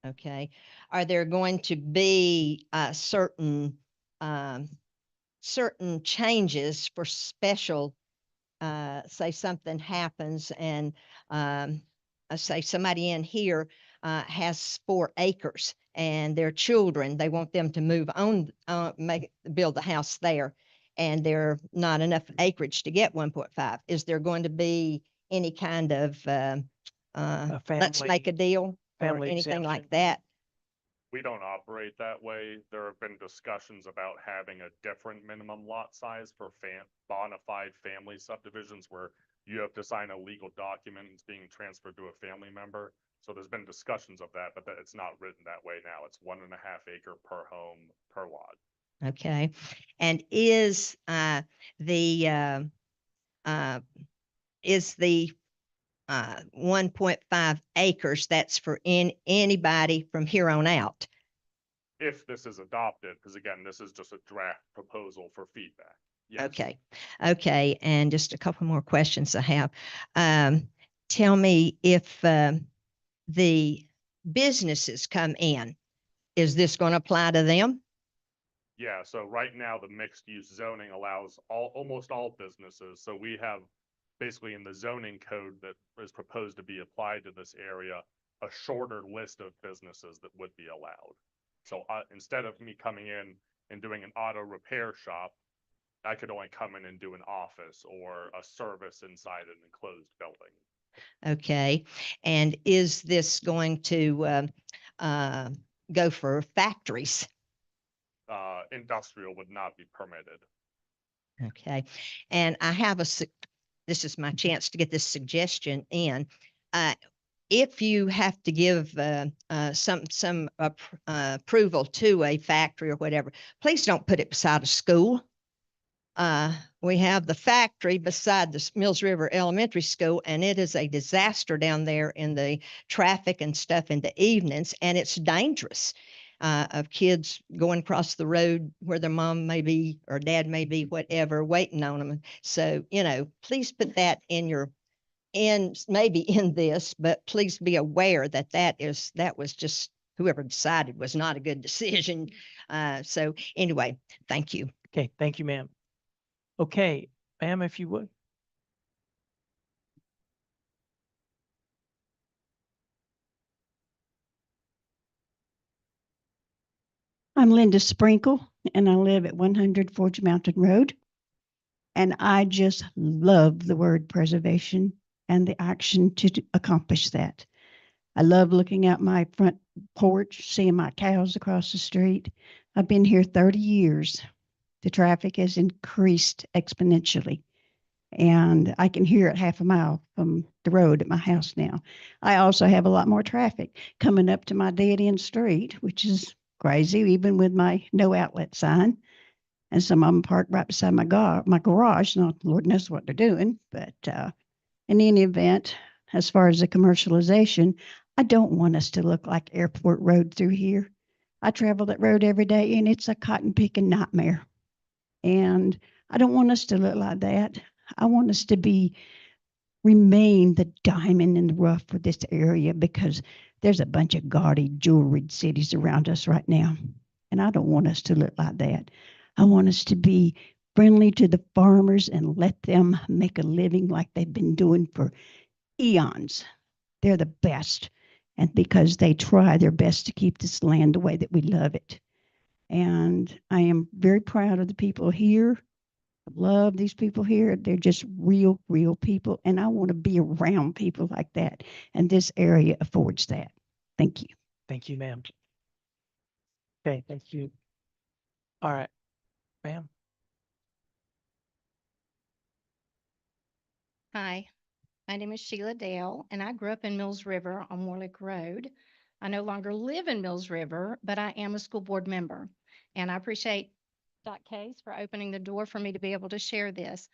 Okay. Are there going to be certain certain changes for special, say something happens and, say somebody in here, has 4 acres and their children, they want them to move on, build the house there. And there not enough acreage to get 1.5. Is there going to be any kind of, let's make a deal or family anything like exemption. that? We don't operate that way. There have been discussions about having a different minimum lot size for bona fide family subdivisions where you have to sign a legal document it's being transferred to a family member. So there's been discussions of that, but it's not written that way now. It's 1.5 acre per home per lot. Okay. And is, the, is the 1.5 acres, that's for anybody from here on out? If this is adopted, because again, this is just a draft proposal for feedback. Yes. Okay. Okay. And just a couple more questions I have. Tell me if the businesses come in, is this going to apply to them? Yeah, so right now the mixed use zoning allows almost all businesses. So we have basically in the zoning code that is proposed to be applied to this area, a shorter list of businesses that would be allowed. So instead of me coming in and doing an auto repair shop, I could only come in and do an office or a service inside an enclosed building. Okay. And is this going to go for factories? Industrial would not be permitted. Okay. And I have this is my chance to get this suggestion in. If you have to give some approval to a factory or whatever, please don't put it beside a school. We have the factory beside the Mills River Elementary School, and it is a disaster down there in the traffic and stuff in the evenings, and it's dangerous. Of kids going across the road where their mom may be or dad may be, whatever, waiting on them. So, please put that maybe in this, but please be aware that that was just whoever decided was not a good decision. So anyway, thank you. Okay, thank you, ma'am. Okay, ma'am, if you would. I'm Linda Sprinkle, and I live at 100 Forge Mountain Road. And I just love the word preservation and the action to accomplish that. I love looking out my front porch, seeing my cows across the street. I've been here 30 years. The traffic has increased exponentially, and I can hear it half a mile from the road at my house now. I also have a lot more traffic coming up to my dead-end street, which is crazy, even with my no outlet sign. And some of them parked right beside my garage. Now, Lord knows what they're doing. But in any event, as far as the commercialization, I don't want us to look like Airport Road through here. I travel that road every day, and it's a cotton picking nightmare. And I don't want us to look like that. I want us to remain the diamond in the rough for this area, because there's a bunch of gaudy, jewelry cities around us right now. And I don't want us to look like that. I want us to be friendly to the farmers and let them make a living like they've been doing for eons. They're the best. And because they try their best to keep this land the way that we love it. And I am very proud of the people here. I love these people here. They're just real people. And I want to be around people like that. And this area affords that. Thank you. Thank you, ma'am. Okay, thank you. All right, ma'am. Hi, my name is Sheila Dale, and I grew up in Mills River on Warlick Road. I no longer live in Mills River, but I am a school board member. And I appreciate Dr. Case for opening the door for me to be able to share this.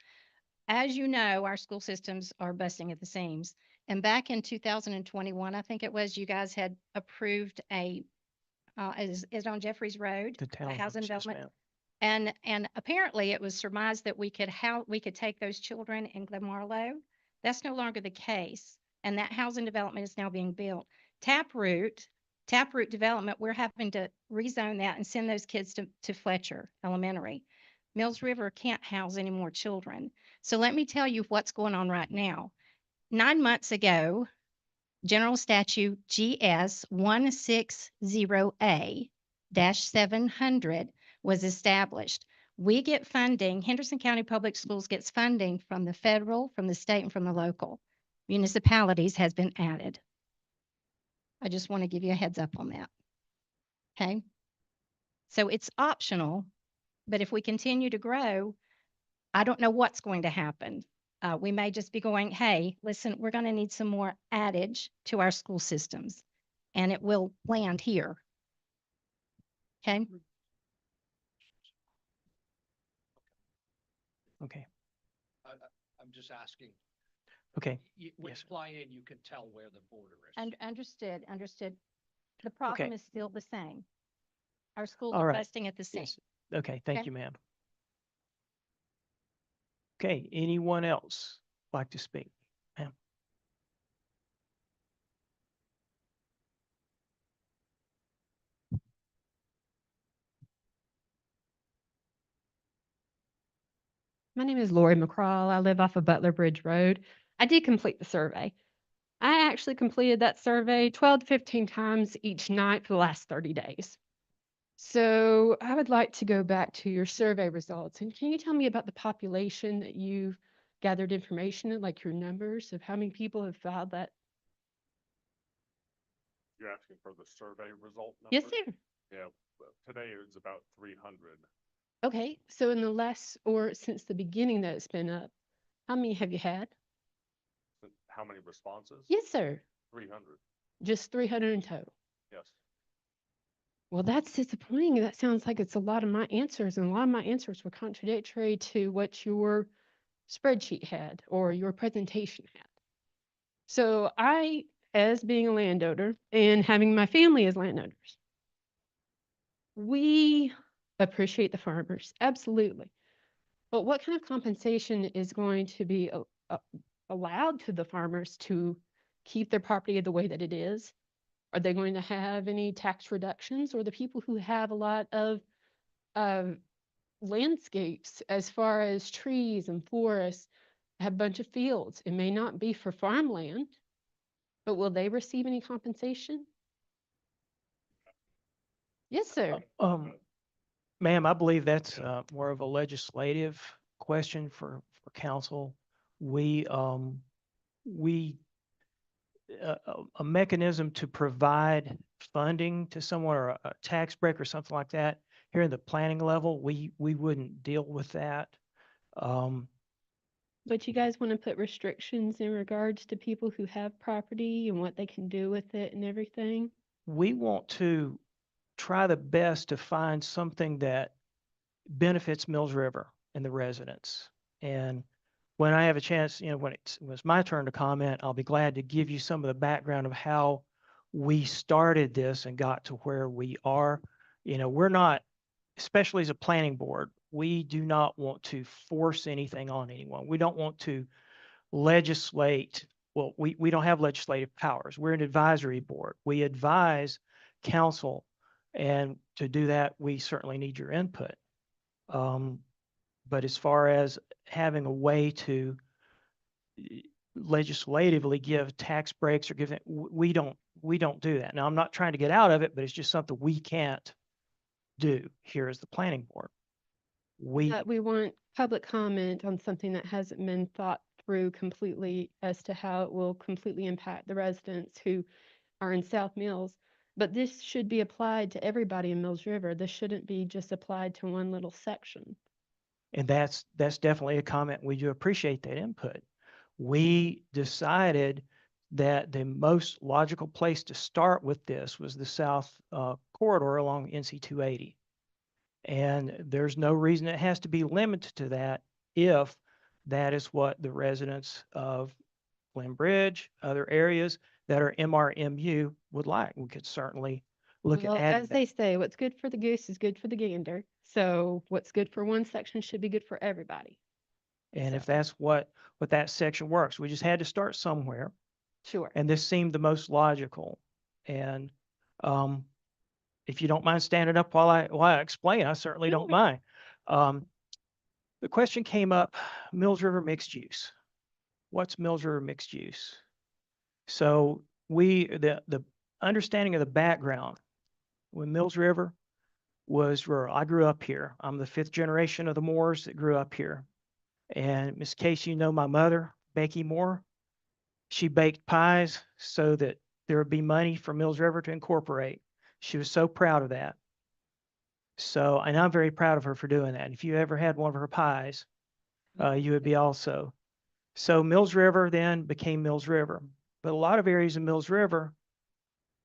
As you know, our school systems are busting at the seams. And back in 2021, I think it was, you guys had approved is on Jeffries Road, The a town. housing development. And apparently it was surmised that we could take those children in Glen Marlow. That's no longer the case. And that housing development is now being built. Taproot development, we're having to rezone that and send those kids to Fletcher Elementary. Mills River can't house any more children. So let me tell you what's going on right now. 9 months ago, General Statute GS 160A-700 was established. We get funding, Henderson County Public Schools gets funding from the federal, from the state, and from the local. Municipalities has been added. I just want to give you a heads up on that. Okay? So it's optional, but if we continue to grow, I don't know what's going to happen. We may just be going, hey, listen, we're going to need some more adage to our school systems, and it will land here. Okay? Okay, I'm just asking, okay. when Yes, you fly in, you can tell where the border is. And understood. The problem Okay. is still the same. Our schools All are right. busting at the seams. Yes. Okay, thank Okay. you, ma'am. Okay, anyone else like to speak? Ma'am? My name is Lori McCraw. I live off of Butler Bridge Road. I did complete the survey. I actually completed that survey 12 to 15 times each night for the last 30 days. So I would like to go back to your survey results. And can you tell me about the population that you've gathered information in, like your numbers of how many people have filed that? You're asking for the survey result number? Yes, sir. Yeah, today it's about 300. Okay, so in the last, or since the beginning that it's been up, how many have you had? How many responses? Yes, sir. 300, Just 300 in total. yes. Well, that's disappointing. That sounds like it's a lot of my answers, and a lot of my answers were contradictory to what your spreadsheet had or your presentation had. So I, as being a landowner and having my family as landowners, we appreciate the farmers, absolutely. But what kind of compensation is going to be allowed to the farmers to keep their property the way that it is? Are they going to have any tax reductions, or the people who have a lot of landscapes as far as trees and forests, have a bunch of fields? It may not be for farmland, but will they receive any compensation? Yes, sir. Ma'am, I believe that's more of a legislative question for council. We a mechanism to provide funding to someone, or a tax break or something like that. Here in the planning level, we wouldn't deal with that. But you guys want to put restrictions in regards to people who have property and what they can do with it and everything? We want to try the best to find something that benefits Mills River and the residents. And when I have a chance, when it was my turn to comment, I'll be glad to give you some of the background of how we started this and got to where we are. We're not, especially as a planning board, we do not want to force anything on anyone. We don't want to legislate. Well, we don't have legislative powers. We're an advisory board. We advise council, and to do that, we certainly need your input. But as far as having a way to legislatively give tax breaks or give it, we don't do that. Now, I'm not trying to get out of it, but it's just something we can't do here as the planning board. But we want public comment on something that hasn't been thought through completely as to how it will completely impact the residents who are in South Mills. But this should be applied to everybody in Mills River. This shouldn't be just applied to one little section. And that's definitely a comment. We do appreciate that input. We decided that the most logical place to start with this was the south corridor along NC 280. And there's no reason it has to be limited to that if that is what the residents of Glen Bridge, other areas that are MRMU would like. We could certainly look Well, at adding as that. they say, what's good for the goose is good for the gander. So what's good for one section should be good for everybody. And if that's what that section works, we just had to start somewhere. Sure. And this seemed the most logical. And if you don't mind standing up while I explain, I certainly don't mind. The question came up, Mills River mixed use. What's Mills River mixed use? So the understanding of the background, when Mills River was rural, I grew up here. I'm the 5th generation of the Moores that grew up here. And Miss Casey, you know my mother, Becky Moore. She baked pies so that there would be money for Mills River to incorporate. She was so proud of that. So, and I'm very proud of her for doing that. If you ever had one of her pies, you would be also. So Mills River then became Mills River, but a lot of areas in Mills River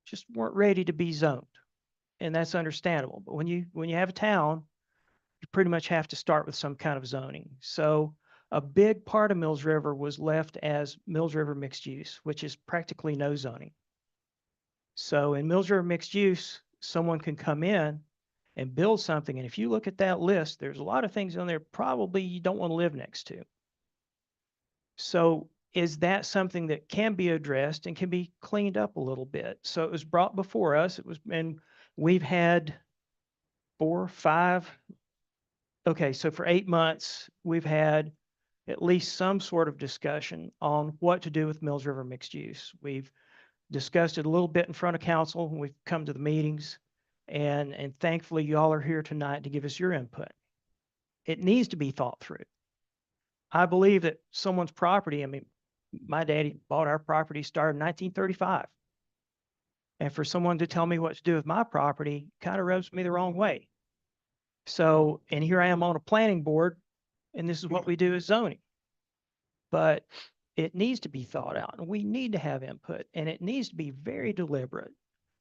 just weren't ready to be zoned, and that's understandable. But when you have a town, you pretty much have to start with some kind of zoning. So a big part of Mills River was left as Mills River mixed use, which is practically no zoning. So in Mills River mixed use, someone can come in and build something. And if you look at that list, there's a lot of things on there probably you don't want to live next to. So is that something that can be addressed and can be cleaned up a little bit? So it was brought before us. And we've had 4, 5. Okay, so for 8 months, we've had at least some sort of discussion on what to do with Mills River mixed use. We've discussed it a little bit in front of council when we've come to the meetings. And thankfully, y'all are here tonight to give us your input. It needs to be thought through. I believe that someone's property, I mean, my daddy bought our property, started in 1935. And for someone to tell me what to do with my property kind of rubs me the wrong way. So, and here I am on a planning board, and this is what we do as zoning. But it needs to be thought out, and we need to have input, and it needs to be very deliberate.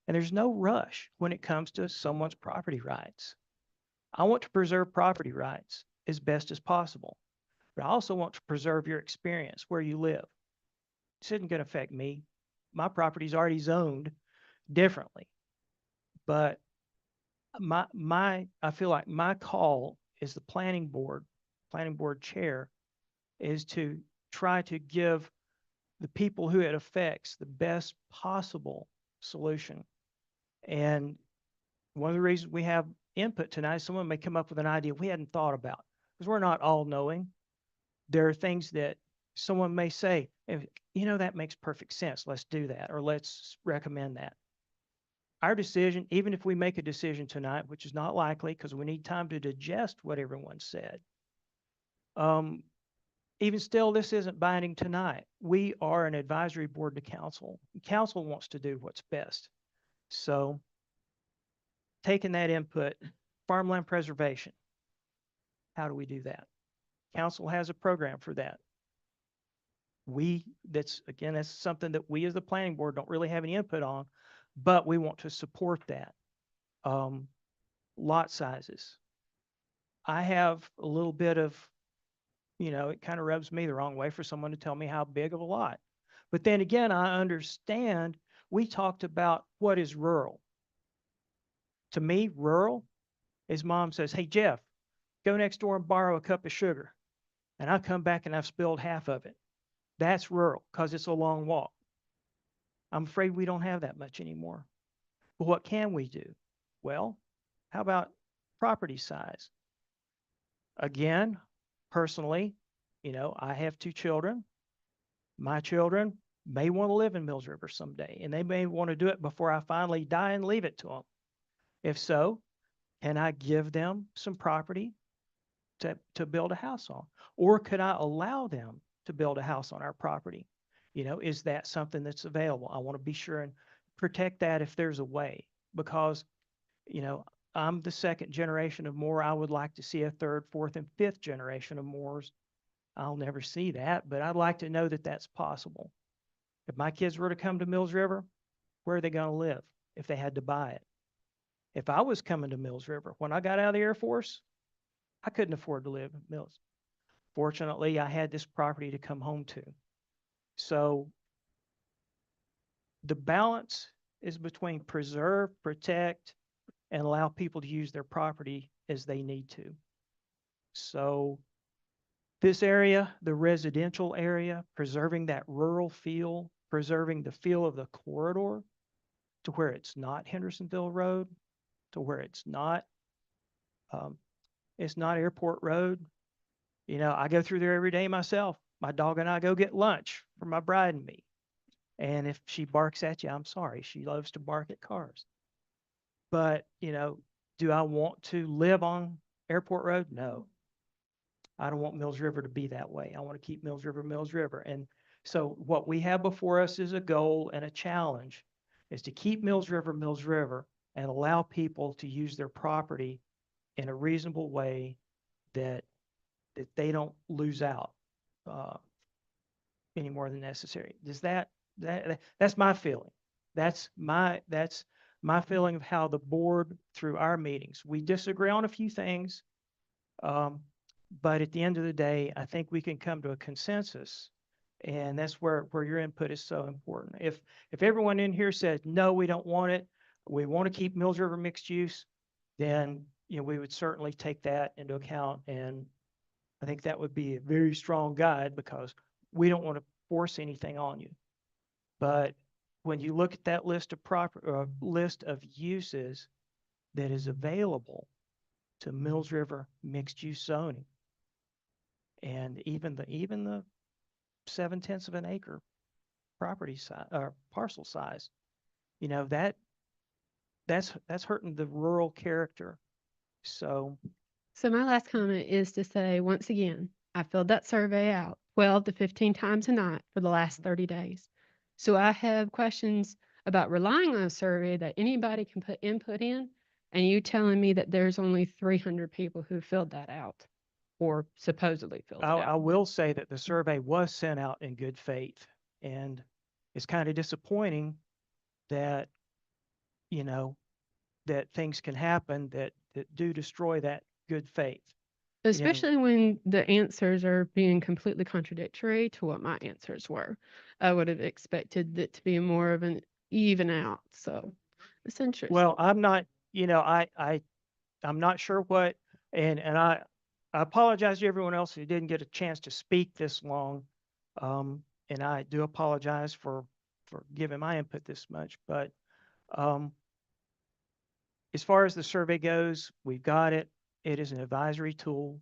And there's no rush when it comes to someone's property rights. I want to preserve property rights as best as possible, but I also want to preserve your experience where you live. This isn't going to affect me. My property's already zoned differently, but I feel like my call as the planning board chair is to try to give the people who it affects the best possible solution. And one of the reasons we have input tonight, someone may come up with an idea we hadn't thought about, because we're not all knowing. There are things that someone may say, you know, that makes perfect sense. Let's do that, or let's recommend that. Our decision, even if we make a decision tonight, which is not likely because we need time to digest what everyone said, even still, this isn't binding tonight. We are an advisory board to council. Council wants to do what's best. So taking that input, farmland preservation, how do we do that? Council has a program for that. That's something that we as the planning board don't really have any input on, but we want to support that. Lot sizes. I have a little bit of, it kind of rubs me the wrong way for someone to tell me how big of a lot. But then again, I understand we talked about what is rural. To me, rural is mom says, hey, Jeff, go next door and borrow a cup of sugar. And I come back and I've spilled half of it. That's rural because it's a long walk. I'm afraid we don't have that much anymore. But what can we do? Well, how about property size? Again, personally, I have 2 children. My children may want to live in Mills River someday, and they may want to do it before I finally die and leave it to them. If so, can I give them some property to build a house on? Or could I allow them to build a house on our property? Is that something that's available? I want to be sure and protect that if there's a way, because, I'm the 2nd generation of Moore. I would like to see a 3rd, 4th, and 5th generation of Moores. I'll never see that, but I'd like to know that that's possible. If my kids were to come to Mills River, where are they going to live if they had to buy it? If I was coming to Mills River, when I got out of the Air Force, I couldn't afford to live in Mills. Fortunately, I had this property to come home to. So the balance is between preserve, protect, and allow people to use their property as they need to. So this area, the residential area, preserving that rural feel, preserving the feel of the corridor to where it's not Hendersonville Road, to where it's not Airport Road, You know, I go through there every day myself. My dog and I go get lunch for my bride and me. And if she barks at you, I'm sorry. She loves to bark at cars. But, you know, do I want to live on Airport Road? No. I don't want Mills River to be that way. I want to keep Mills River, Mills River. And so what we have before us is a goal and a challenge is to keep Mills River, and allow people to use their property in a reasonable way that they don't lose out any more than necessary. Does that's my feeling. That's my feeling of how the board through our meetings. We disagree on a few things. But at the end of the day, I think we can come to a consensus, and that's where your input is so important. If everyone in here said, no, we don't want it, we want to keep Mills River mixed use, then, you know, we would certainly take that into account. And I think that would be a very strong guide because we don't want to force anything on you. But when you look at that list of list of uses that is available to Mills River mixed use zoning, and even the 0.7 of an acre property size or parcel size, you know, that's hurting the rural character. So my last comment is to say, once again, I filled that survey out 12 to 15 times a night for the last 30 days. So I have questions about relying on a survey that anybody can put input in, and you telling me that there's only 300 people who filled that out or supposedly filled it I out. will say that the survey was sent out in good faith, and it's kind of disappointing that, you know, that things can happen that do destroy that good faith. You know, Especially when the answers are being completely contradictory to what my answers were. I would have expected it to be more of an even out. So it's interesting. well, I'm not, you know, I'm not sure what, and I apologize to everyone else who didn't get a chance to speak this long. And I do apologize for giving my input this much, but as far as the survey goes, we've got it. It is an advisory tool.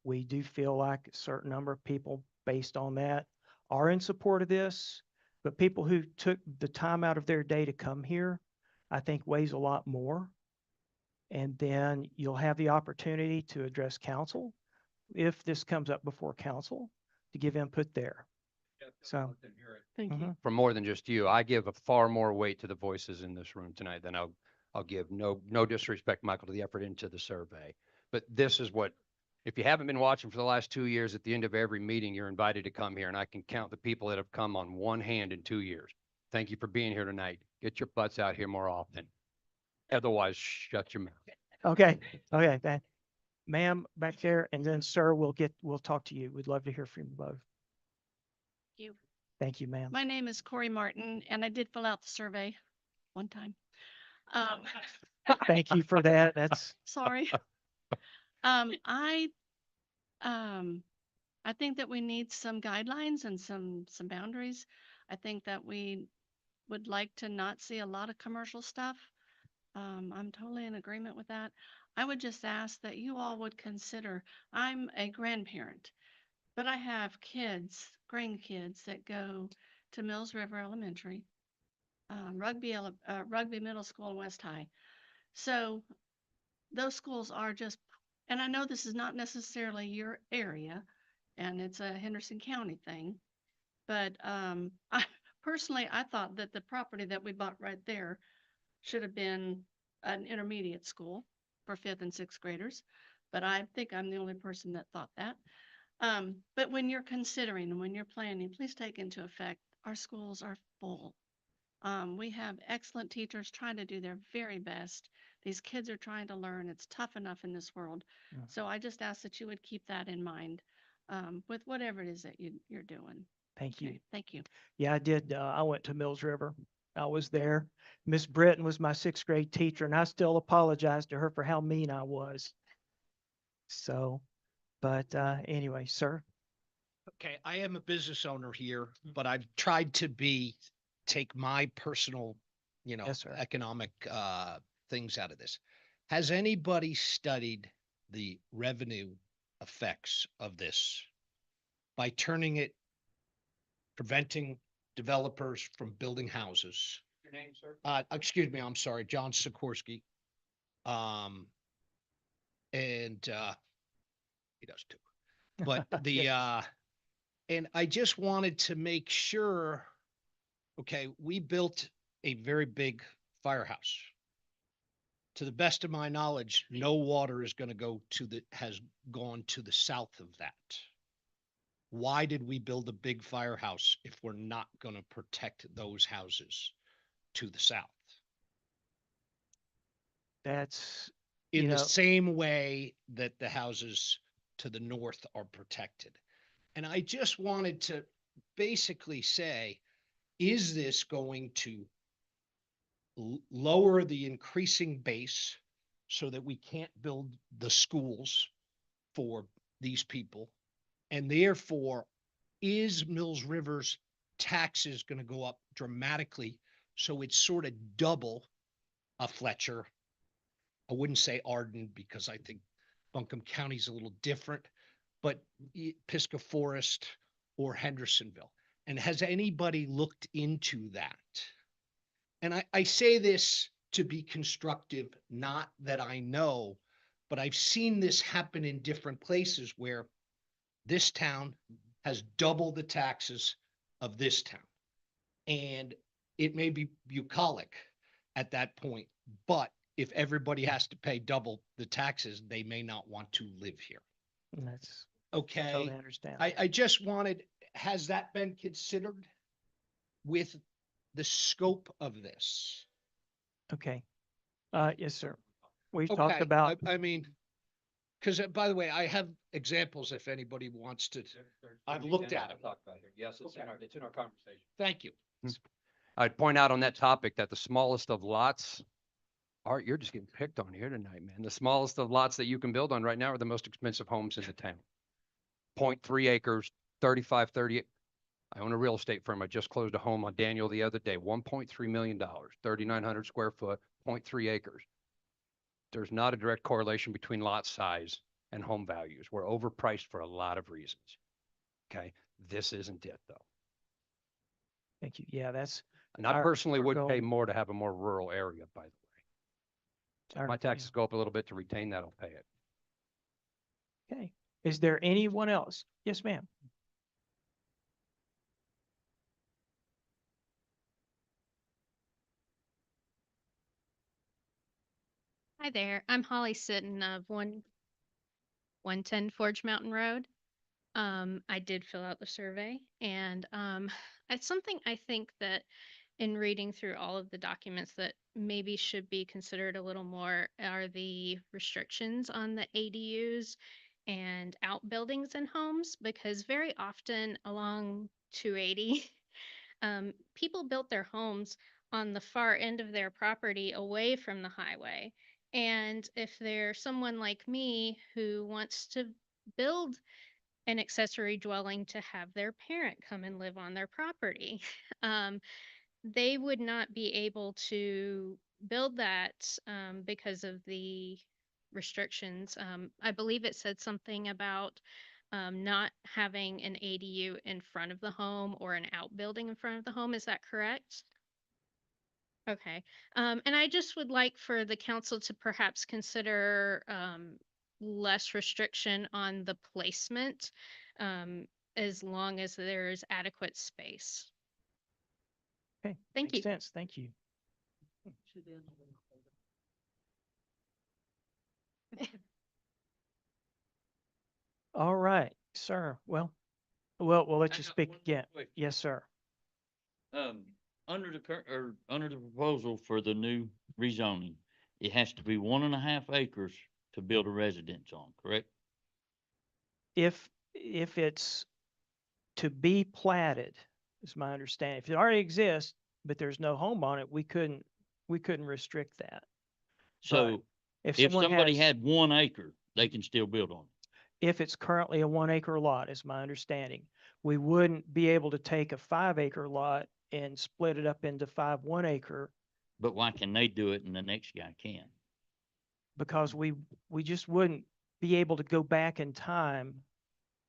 We do feel like a certain number of people based on that are in support of this, but people who took the time out of their day to come here, I think weighs a lot more. And then you'll have the opportunity to address council if this comes up before council to give input there. So, Thank you. From more than just you, I give a far more weight to the voices in this room tonight than I'll give. No disrespect, Michael, to the effort into the survey. But this is what, if you haven't been watching for the last 2 years, at the end of every meeting, you're invited to come here, and I can count the people that have come on one hand in 2 years. Thank you for being here tonight. Get your butts out here more often. Otherwise, shut your mouth. okay, ma'am back there, and then sir, we'll talk to you. We'd love to hear from you both. You. Thank you, ma'am. My name is Corey Martin, and I did fill out the survey one time. Thank you for that. That's Sorry. I think that we need some guidelines and some boundaries. I think that we would like to not see a lot of commercial stuff. I'm totally in agreement with that. I would just ask that you all would consider, I'm a grandparent, but I have grandkids that go to Mills River Elementary, Rugby Middle School and West High. So those schools are just, and I know this is not necessarily your area, and it's a Henderson County thing, but I thought that the property that we bought right there should have been an intermediate school for 5th and 6th graders, but I think I'm the only person that thought that. But when you're considering and when you're planning, please take into effect our schools are full. We have excellent teachers trying to do their very best. These kids are trying to learn. It's tough enough in this world. Yeah. So I just ask that you would keep that in mind with whatever it is that you're doing. Thank you. Okay, thank you. Yeah, I did. I went to Mills River. I was there. Miss Britton was my 6th grade teacher, and I still apologize to her for how mean I was. So, but anyway, sir. Okay, I am a business owner here, but I've tried to take my personal, Yes, sir. economic things out of this. Has anybody studied the revenue effects of this by preventing developers from building houses. Your name, sir? Excuse me, I'm sorry, John Sikorsky. And he does too. But and I just wanted to make sure, okay, we built a very big firehouse. To the best of my knowledge, no water is going to has gone to the south of that. Why did we build a big firehouse if we're not going to protect those houses to the south? That's, In you the know, same way that the houses to the north are protected. And I just wanted to basically say, is this going to lower the increasing base so that we can't build the schools for these people? And therefore, is Mills River's taxes going to go up dramatically? So it's sort of double a Fletcher. I wouldn't say Arden because I think Buncombe County is a little different, but Pisgah Forest or Hendersonville. And has anybody looked into that? And I say this to be constructive, not that I know, but I've seen this happen in different places where this town has double the taxes of this town. And it may be bucolic at that point, but if everybody has to pay double the taxes, they may not want to live here. and that's Okay. totally understand. I just wanted, has that been considered with the scope of this? Okay. Yes, sir. We've Okay, talked about, I mean, because by the way, I have examples if anybody wants to. I've looked at them. Yes, it's in our conversation. Thank you. I'd point out on that topic that the smallest of lots, Art, you're just getting picked on here tonight, man. The smallest of lots that you can build on right now are the most expensive homes in the town. 0.3 acres, 35, 38. I own a real estate firm. I just closed a home on Daniel the other day, $1.3 million, 3,900 square foot, 0.3 acres. There's not a direct correlation between lot size and home values. We're overpriced for a lot of reasons. Okay, this isn't it though. thank you. Yeah, that's. And I our- personally our would goal. pay more to have a more rural area, by the way. If Our- my taxes go up a little bit to retain that, I'll pay it. Okay. Is there anyone else? Yes, ma'am. Hi there, I'm Holly Sitton of 110 Forge Mountain Road. I did fill out the survey and it's something I think that in reading through all of the documents that maybe should be considered a little more are the restrictions on the ADUs and outbuildings in homes, because very often along 280, people built their homes on the far end of their property away from the highway. And if there's someone like me who wants to build an accessory dwelling to have their parent come and live on their property, they would not be able to build that because of the restrictions. I believe it said something about not having an ADU in front of the home or an outbuilding in front of the home. Is that correct? Okay. And I just would like for the council to perhaps consider less restriction on the placement as long as there is adequate space. Okay. Thank Makes you. sense. Thank you. All right, sir. Well, we'll let I you got speak one more again. question. Yes, sir. Under the current, or under the proposal for the new rezoning, it has to be 1.5 acres to build a residence on, correct? If it's to be platted, is my understanding. If it already exists, but there's no home on it, we couldn't restrict that. So if if someone somebody has- had 1 acre, they can still build on it. If it's currently a 1 acre lot, is my understanding. We wouldn't be able to take a 5 acre lot and split it up into 5 1 acre But why can they do it and the next guy can? because we just wouldn't be be able to go back in time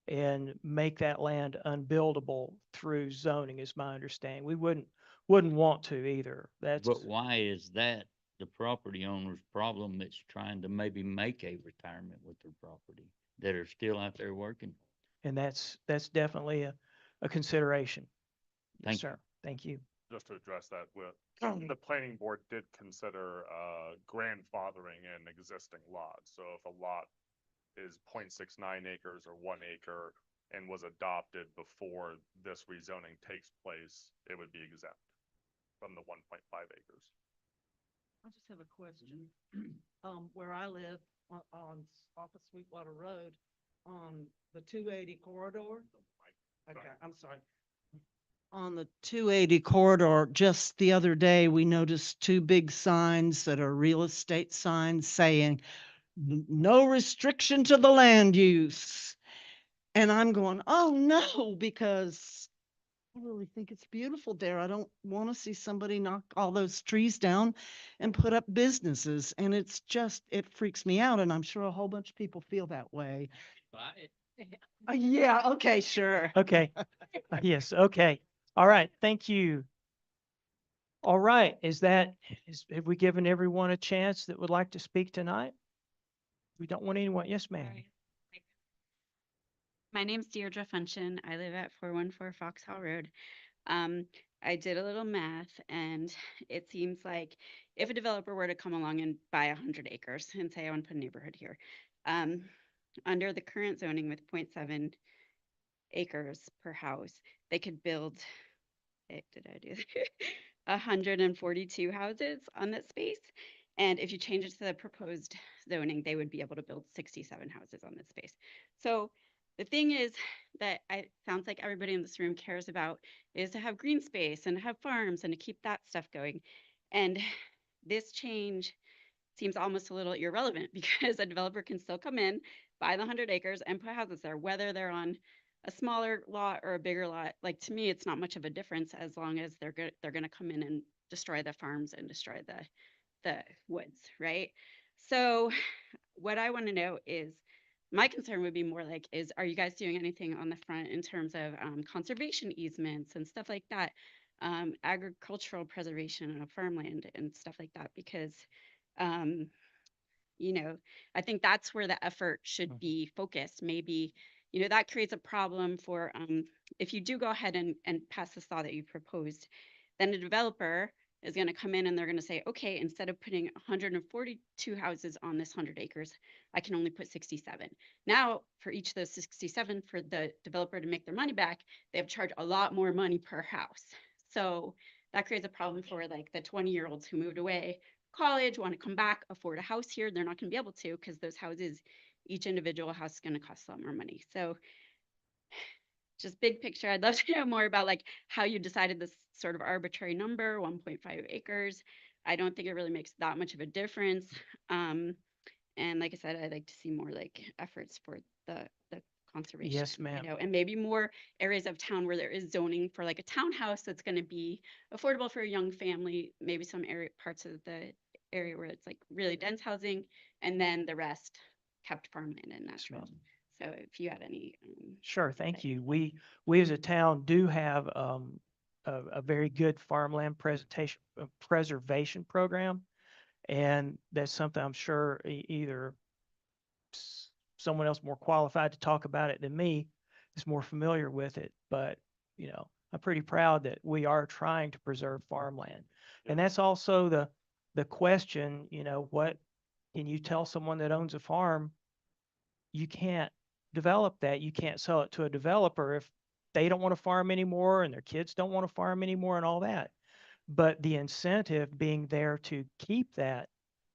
and make that land unbuildable through zoning is my understanding. We wouldn't want to either. That's, But why is that the property owner's problem that's trying to maybe make a retirement with their property that are still out there working? and that's definitely a consideration. Yes, Thank you. sir. Thank you. Just to address that with, the planning board did consider, grandfathering in existing lots. So if a lot is 0.69 acres or 1 acre and was adopted before this rezoning takes place, it would be exempt from the 1.5 acres. I just have a question. Where I live off of Sweetwater Road, on the 280 corridor. Okay, I'm sorry. On the 280 corridor, just the other day, we noticed two big signs that are real estate signs saying, no restriction to the land use. And I'm going, oh no, because I really think it's beautiful there. I don't want to see somebody knock all those trees down and put up businesses. And it's just, it freaks me out. And I'm sure a whole bunch of people feel that way. Yeah, okay, sure. Okay. Yes, okay. All right, thank you. All right, have we given everyone a chance that would like to speak tonight? We don't want anyone, yes, ma'am. My name's Deirdre Funchen. I live at 414 Foxhall Road. I did a little math, and it seems like if a developer were to come along and buy 100 acres and say, I want to put a neighborhood here, under the current zoning with 0.7 acres per house, they could build, did I do 142 houses on that space. And if you change it to the proposed zoning, they would be able to build 67 houses on this space. So the thing is that sounds like everybody in this room cares about is to have green space and have farms and to keep that stuff going. And this change seems almost a little irrelevant because a developer can still come in, buy the 100 acres and put houses there, whether they're on a smaller lot or a bigger lot. Like, to me, it's not much of a difference as long as they're going to come in and destroy the farms and destroy the woods, right? So what I want to know is, my concern would be more like, are you guys doing anything on the front in terms of conservation easements and stuff like that, agricultural preservation of farmland and stuff like that? Because, you know, I think that's where the effort should be focused. Maybe, you know, that creates a problem for, if you do go ahead and pass this law that you proposed, then a developer is going to come in and they're going to say, okay, instead of putting 142 houses on this 100 acres, I can only put 67. Now, for each of those 67, for the developer to make their money back, they have to charge a lot more money per house. So that creates a problem for like the 20-year-olds who moved away college, want to come back, afford a house here. They're not going to be able to because those houses, each individual house is going to cost a lot more money. So just big picture, I'd love to know more about like how you decided this sort of arbitrary number, 1.5 acres. I don't think it really makes that much of a difference. And like I said, I'd like to see more like efforts for the conservation. Yes, ma'am. You know, and maybe more areas of town where there is zoning for like a townhouse that's going to be affordable for a young family. Maybe some parts of the area where it's like really dense housing, and then the rest kept farmland and natural. So if you had any. Sure, thank you. We as a town do have a very good farmland preservation program. And that's something I'm sure either someone else more qualified to talk about it than me is more familiar with it. But, you know, I'm pretty proud that we are trying to preserve farmland. And that's also the question, you know, what can you tell someone that owns a farm? You can't develop that. You can't sell it to a developer if they don't want to farm anymore and their kids don't want to farm anymore and all that. But the incentive being there to keep that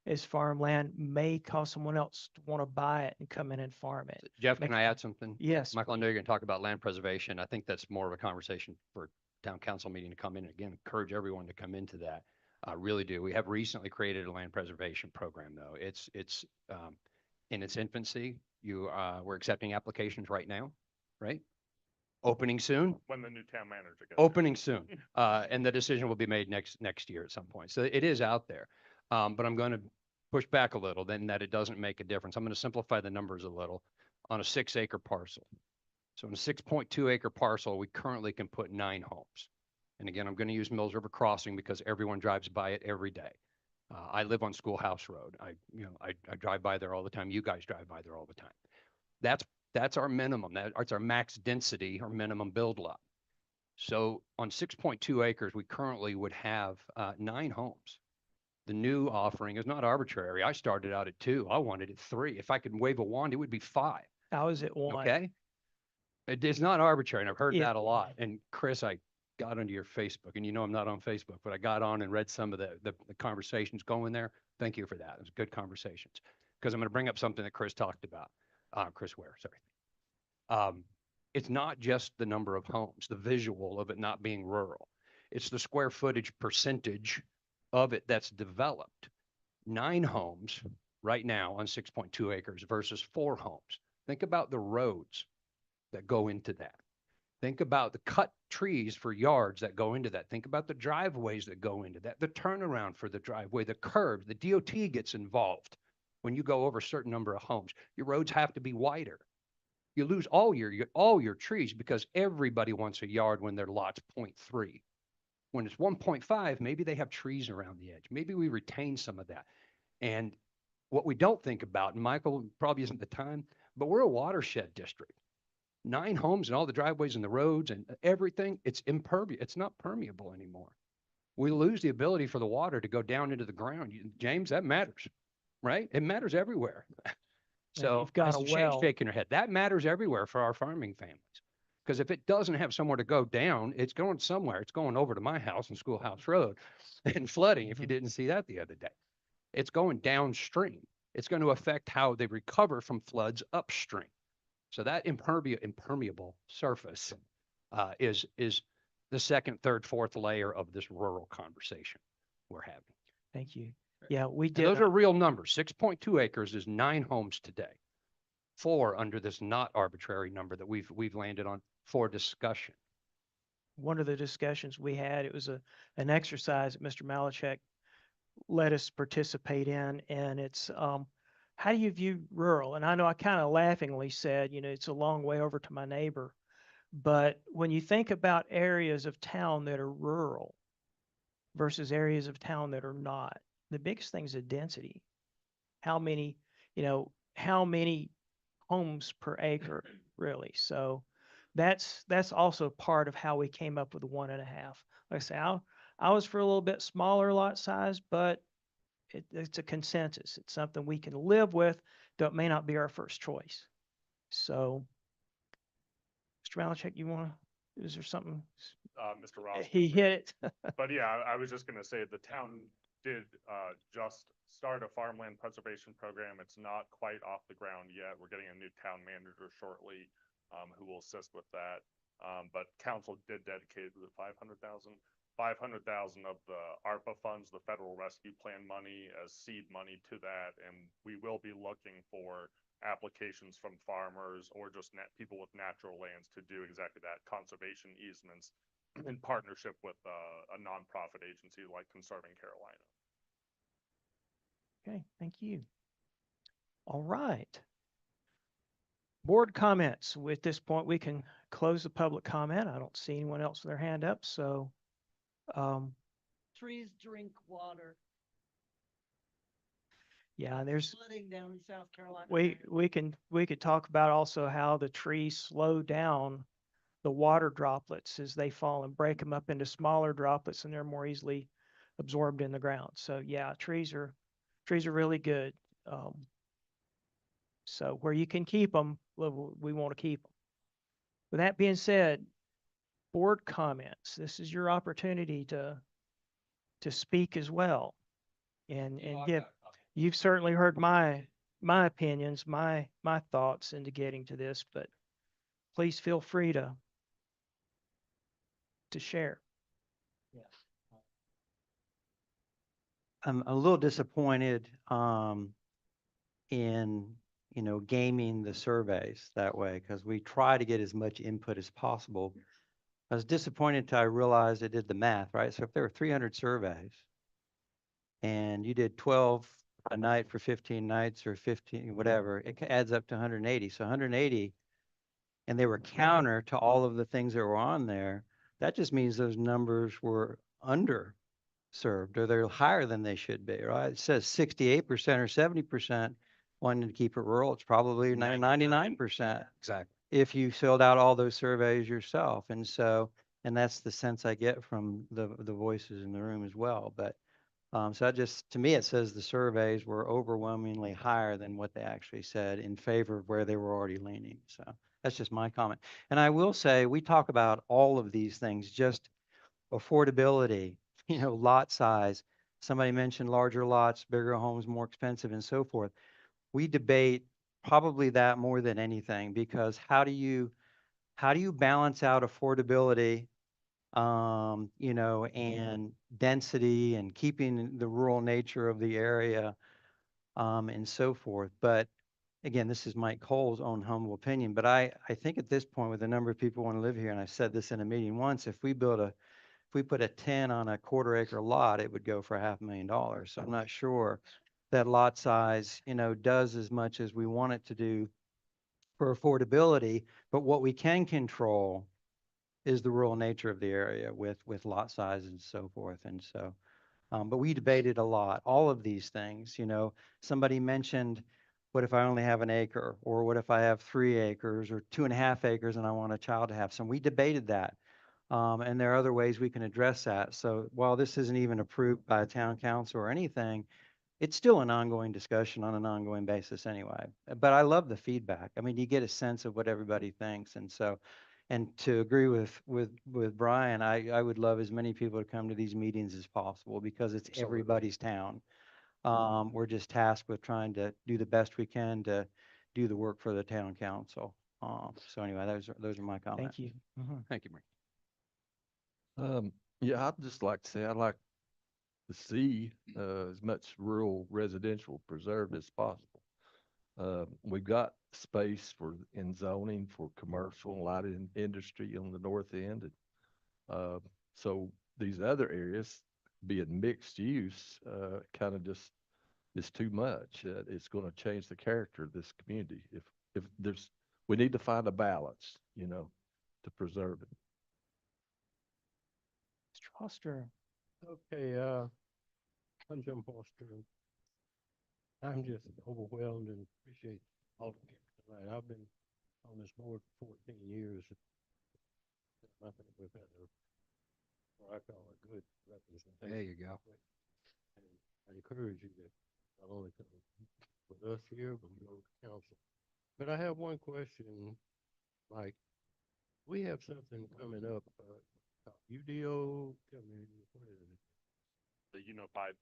as farmland may cause someone else to want to buy it and come in and farm it. Jeff, can I add something? Yes. Michael, I know you're going to talk about land preservation. I think that's more of a conversation for town council meeting to come in. Again, encourage everyone to come into that. Really do. We have recently created a land preservation program, though. It's in its infancy. We're accepting applications right now, right? Opening soon. When the new town manager gets. Opening soon. And the decision will be made next year at some point. So it is out there. But I'm going to push back a little, then that it doesn't make a difference. I'm going to simplify the numbers a little on a 6-acre parcel. So in a 6.2 acre parcel, we currently can put 9 homes. And again, I'm going to use Mills River Crossing because everyone drives by it every day. I live on Schoolhouse Road. I drive by there all the time. You guys drive by there all the time. That's our minimum. That's our max density or minimum build lot. So on 6.2 acres, we currently would have 9 homes. The new offering is not arbitrary. I started out at 2. I wanted it 3. If I could wave a wand, it would be 5. I was at 1. Okay. It is not arbitrary. And I've heard Yeah. that a lot. And Chris, I got onto your Facebook, and I'm not on Facebook, but I got on and read some of the conversations going there. Thank you for that. It was good conversations, because I'm going to bring up something that Chris talked about. Chris Ware, sorry. It's not just the number of homes, the visual of it not being rural. It's the square footage percentage of it that's developed. 9 homes right now on 6.2 acres versus 4 homes. Think about the roads that go into that. Think about the cut trees for yards that go into that. Think about the driveways that go into that, the turnaround for the driveway, the curb, the DOT gets involved. When you go over a certain number of homes, your roads have to be wider. You lose all your trees because everybody wants a yard when their lot's 0.3. When it's 1.5, maybe they have trees around the edge. Maybe we retain some of that. And what we don't think about, and Michael probably isn't the time, but we're a watershed district. 9 homes and all the driveways and the roads and everything, it's impervious. It's not permeable anymore. We lose the ability for the water to go down into the ground. James, that matters, right? It matters everywhere. So you've got I a see Shane well. shaking her head. That matters everywhere for our farming families. Because if it doesn't have somewhere to go down, it's going somewhere. It's going over to my house on Schoolhouse Road and flooding, if you didn't see that the other day. It's going downstream. It's going to affect how they recover from floods upstream. So that impermeable surface is the second, third, fourth layer of this rural conversation we're having. Thank you. Yeah, we And did. those are real numbers. 6.2 acres is 9 homes today. 4 under this not arbitrary number that we've landed on for discussion. One of the discussions we had, it was an exercise that Mr. Malachek let us participate in, and it's how do you view rural? And I know I kind of laughingly said, it's a long way over to my neighbor, but when you think about areas of town that are rural versus areas of town that are not, the biggest thing is the density. How many homes per acre, really? So that's also part of how we came up with the 1.5. Like I say, I was for a little bit smaller lot size, but it's a consensus. It's something we can live with, though it may not be our first choice. So, Mr. Malachek, is there something? Mr. Ross. He hit it. But yeah, I was just gonna say the town did just start a farmland preservation program. It's not quite off the ground yet. We're getting a new town manager shortly who will assist with that. But council did dedicate the 500,000 of the ARPA funds, the Federal Rescue Plan money, as seed money to that. And we will be looking for applications from farmers or just people with natural lands to do exactly that, conservation easements in partnership with a nonprofit agency like Conserving Carolina. Okay, thank you. All right. Board comments. At this point, we can close the public comment. I don't see anyone else with their hand up, so Trees drink water. yeah, there's Flooding down in South Carolina. we could talk about also how the trees slow down the water droplets as they fall and break them up into smaller droplets, and they're more easily absorbed in the ground. So yeah, trees are really good. So where you can keep them, we want to keep them. With that being said, board comments. This is your opportunity to speak as well, and give. You've certainly heard my opinions, my thoughts into getting to this, but please feel free to share. I'm a little disappointed in, gaming the surveys that way, because we try to get as much input as possible. I was disappointed until I realized I did the math, right? So if there were 300 surveys and you did 12 a night for 15 nights or 15, whatever, it adds up to 180. So 180, and they were counter to all of the things that were on there. That just means those numbers were underserved or they're higher than they should be, right? It says 68% or 70% wanted to keep it rural. It's probably 99%. Exactly. If you filled out all those surveys yourself. And so, and that's the sense I get from the voices in the room as well. But so that just, to me, it says the surveys were overwhelmingly higher than what they actually said in favor of where they were already leaning. So that's just my comment. And I will say, we talk about all of these things, just affordability, lot size. Somebody mentioned larger lots, bigger homes, more expensive and so forth. We debate probably that more than anything, because how do you balance out affordability, and density and keeping the rural nature of the area, and so forth. But again, this is Mike Cole's own humble opinion, but I think at this point, with the number of people who want to live here, and I said this in a meeting once, if we put a 10 on a quarter-acre lot, it would go for $500,000. So I'm not sure that lot size, does as much as we want it to do for affordability. But what we can control is the rural nature of the area with lot size and so forth. And so, but we debated a lot, all of these things. Somebody mentioned, what if I only have an acre, or what if I have 3 acres or 2.5 acres and I want a child to have some? We debated that. And there are other ways we can address that. So while this isn't even approved by a town council or anything, it's still an ongoing discussion on an ongoing basis anyway. But I love the feedback. I mean, you get a sense of what everybody thinks. And so, and to agree with Brian, I would love as many people to come to these meetings as possible, because it's Absolutely. everybody's town. We're just tasked with trying to do the best we can to do the work for the town council. So anyway, those are my comments. Thank you. Mhm. Thank you, Mike. Yeah, I'd just like to say, I'd like to see, as much rural residential preserved as possible. We've got space in zoning for commercial and light industry on the north end. And, so these other areas, being mixed use, kind of just is too much. It's going to change the character of this community. If we need to find a balance, to preserve it. Mr. Foster. Okay, I'm Jim Foster. I'm just overwhelmed and appreciate all of you tonight. I've been on this board for 14 years. I think we've had what I call a good representation. There you go. And I encourage you to not only come with us here, but go to council. But I have one question, Mike. We have something coming up, UDO, what is it? The Unified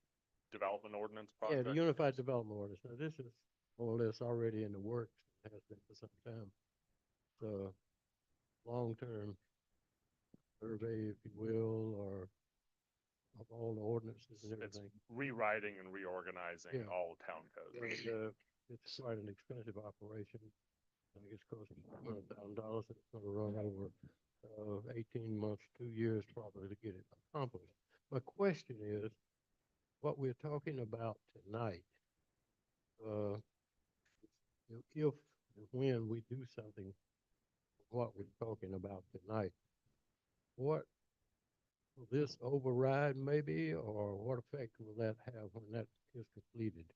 Development Ordinance Yeah, Project. the Unified Development Ordinance. Now, this is more or less already in the works, it has been for some time. So, long-term survey, if you will, or of all the ordinances and It's everything. rewriting and reorganizing Yeah. all town codes. And, it's quite an expensive operation. I think it's costing $100,000. It's going to run over 18 months, 2 years probably to get it accomplished. My question is, what we're talking about tonight, if and when we do something, what we're talking about tonight, what will this override maybe, or what effect will that have when that is completed?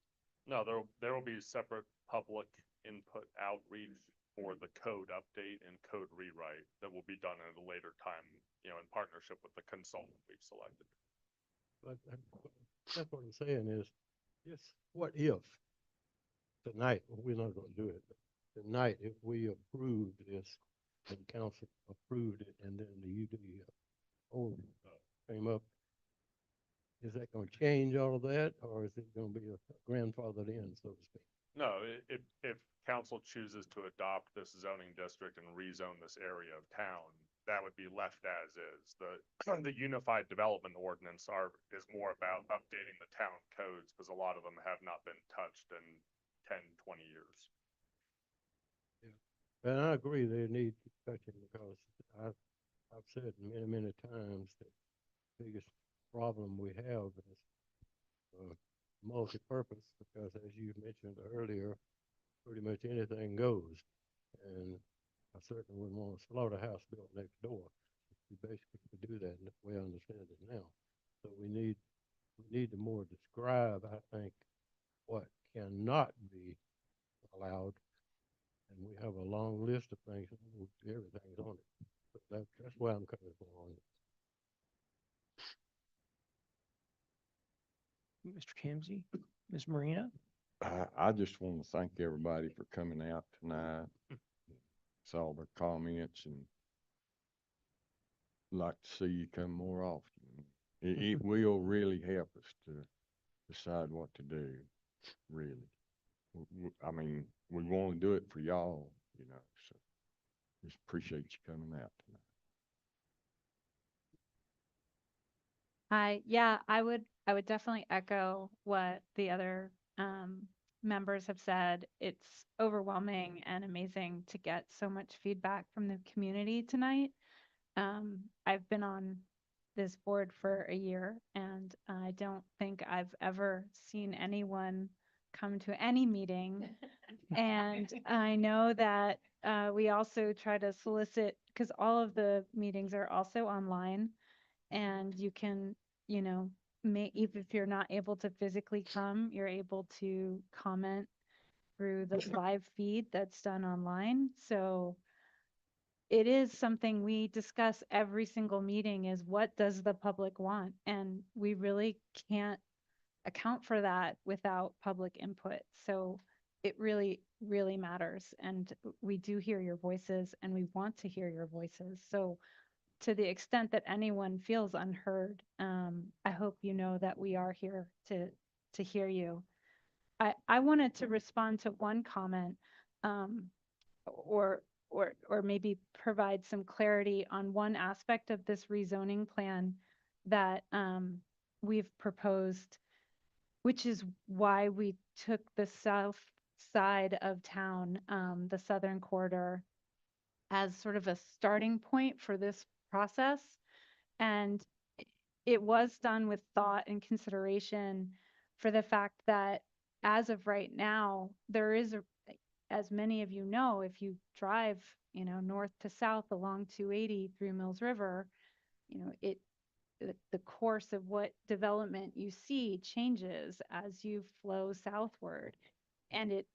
No, there will be separate public input outreach for the code update and code rewrite that will be done at a later time, in partnership with the consultant we've selected. But that's what I'm saying is, just what if tonight, we're not going to do it, but tonight, if we approved this and council approved it and then the UDO came up, is that going to change all of that, or is it going to be a grandfathered in, so to speak? No, if council chooses to adopt this zoning district and rezone this area of town, that would be left as is. The Unified Development Ordinance is more about updating the town codes, because a lot of them have not been touched in 10, 20 years. Yeah. And I agree they need touching, because I've said many, many times that the biggest problem we have is multi-purpose, because as you mentioned earlier, pretty much anything goes. And I certainly wouldn't want a slaughterhouse built next door. You basically could do that in the way I understand it now. So we need to more describe, I think, what cannot be allowed. And we have a long list of things, everything's on it. But that's where I'm coming from on it. Mr. Kimsey, Ms. Marina? I just want to thank everybody for coming out tonight. Saw their comments and like to see you come more often. It will really help us to decide what to do, really. I mean, we want to do it for y'all, you know, so just appreciate you coming out tonight. Hi, yeah, I would definitely echo what the other members have said. It's overwhelming and amazing to get so much feedback from the community tonight. I've been on this board for a year, and I don't think I've ever seen anyone come to any meeting. And I know that we also try to solicit, because all of the meetings are also online, and you can, you know, even if you're not able to physically come, you're able to comment through the live feed that's done online. So it is something we discuss every single meeting, is what does the public want? And we really can't account for that without public input. So it really, really matters. And we do hear your voices, and we want to hear your voices. So to the extent that anyone feels unheard, I hope you know that we are here to hear you. I wanted to respond to one comment, or maybe provide some clarity on one aspect of this rezoning plan that we've proposed, which is why we took the south side of town, the southern corridor, as sort of a starting point for this process. And it was done with thought and consideration for the fact that as of right now, there is as many of you know, if you drive, you know, north to south along 280 through Mills River, you know, the course of what development you see changes as you flow southward. And it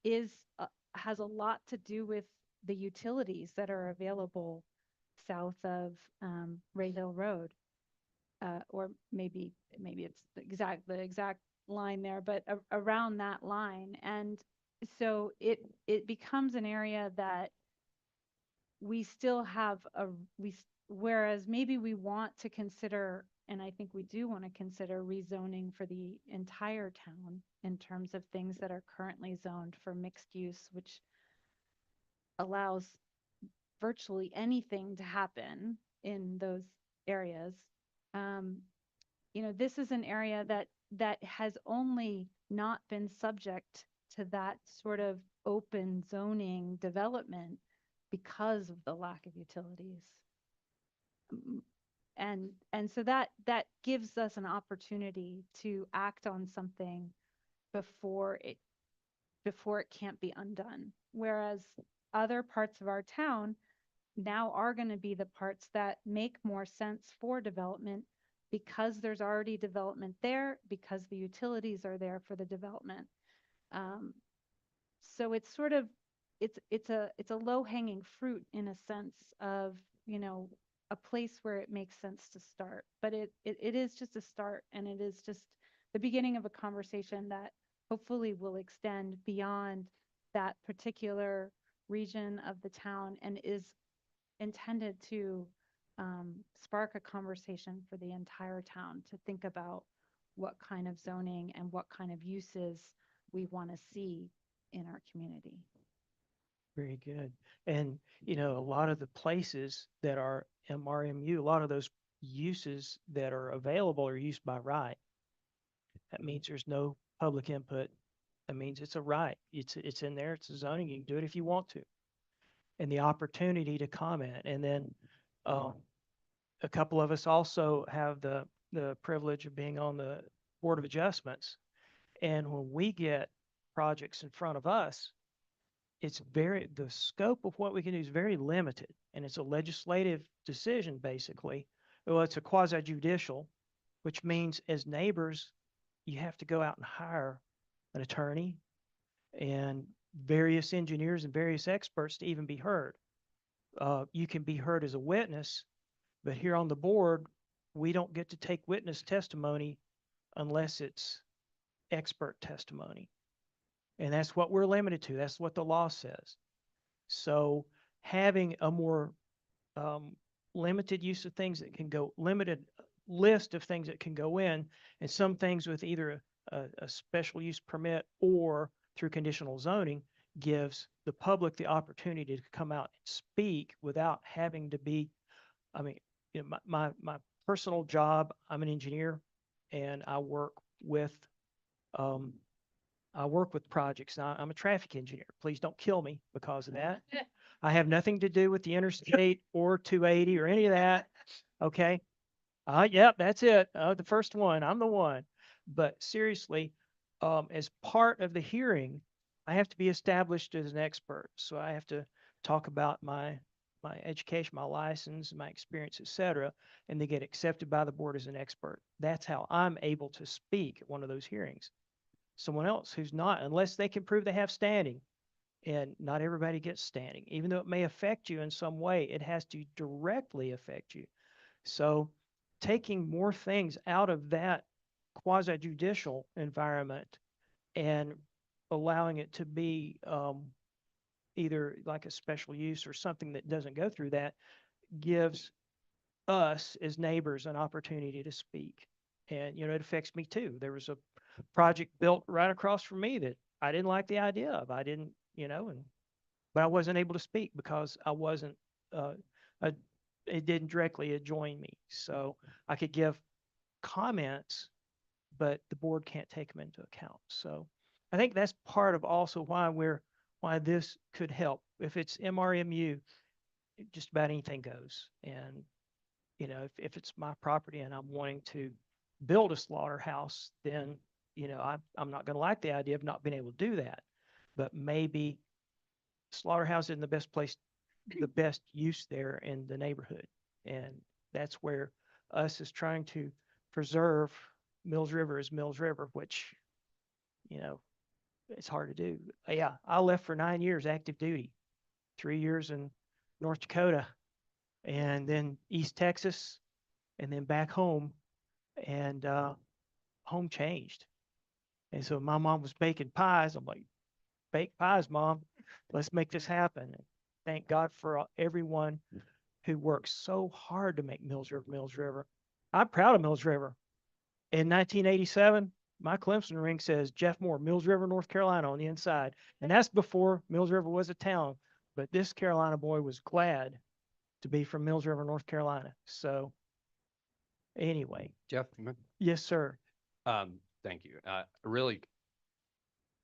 has a lot to do with the utilities that are available south of Ray Hill Road. Or maybe it's the exact line there, but around that line. And so it becomes an area that we still have whereas maybe we want to consider, and I think we do want to consider rezoning for the entire town in terms of things that are currently zoned for mixed use, which allows virtually anything to happen in those areas. You know, this is an area that has only not been subject to that sort of open zoning development because of the lack of utilities. And so that gives us an opportunity to act on something before it can't be undone. Whereas other parts of our town now are going to be the parts that make more sense for development, because there's already development there, because the utilities are there for the development. So it's sort of, it's a low-hanging fruit in a sense of, you know, a place where it makes sense to start. But it is just a start, and it is just the beginning of a conversation that hopefully will extend beyond that particular region of the town, and is intended to spark a conversation for the entire town to think about what kind of zoning and what kind of uses we want to see in our community. Very good. And, you know, a lot of the places that are MRMU, a lot of those uses that are available are used by right. That means there's no public input. That means it's a right. It's in there. It's a zoning. You can do it if you want to. And the opportunity to comment. And then a couple of us also have the privilege of being on the Board of Adjustments. And when we get projects in front of us, the scope of what we can do is very limited, and it's a legislative decision, basically. Well, it's a quasi judicial, which means as neighbors, you have to go out and hire an attorney and various engineers and various experts to even be heard. You can be heard as a witness, but here on the board, we don't get to take witness testimony unless it's expert testimony. And that's what we're limited to. That's what the law says. So having a more limited use of things that can go, limited list of things that can go in, and some things with either a special use permit or through conditional zoning, gives the public the opportunity to come out and speak without having to be, I mean, you know, my personal job, I'm an engineer, and I work with projects. Now, I'm a traffic engineer. Please don't kill me because of that. I have nothing to do with the interstate or 280 or any of that. Okay. Yep, that's it. The first one, I'm the one. But seriously, as part of the hearing, I have to be established as an expert. So I have to talk about my education, my license, my experience, et cetera, and they get accepted by the board as an expert. That's how I'm able to speak at one of those hearings. Someone else who's not, unless they can prove they have standing, and not everybody gets standing. Even though it may affect you in some way, it has to directly affect you. So taking more things out of that quasi-judicial environment and allowing it to be either like a special use or something that doesn't go through that gives us as neighbors an opportunity to speak. And, you know, it affects me too. There was a project built right across from me that I didn't like the idea of. I didn't, you know, but I wasn't able to speak because I wasn't, it didn't directly adjoin me. So I could give comments, but the board can't take them into account. So I think that's part of also why this could help. If it's MRMU, just about anything goes. And, you know, if it's my property and I'm wanting to build a slaughterhouse, then, you know, I'm not going to like the idea of not being able to do that. But maybe slaughterhouse isn't the best place, the best use there in the neighborhood. And that's where us is trying to preserve Mills River as Mills River, which, you know, it's hard to do. Yeah, I left for 9 years active duty, 3 years in North Dakota, and then East Texas, and then back home. And home changed. And so my mom was baking pies. I'm like, bake pies, Mom. Let's make this happen. And thank God for everyone who works so hard to make Mills River Mills River. I'm proud of Mills River. In 1987, my Clemson ring says Jeff Moore, Mills River, North Carolina on the inside. And that's before Mills River was a town. But this Carolina boy was glad to be from Mills River, North Carolina. So anyway. Jeff? Yes, sir. Thank you. Really,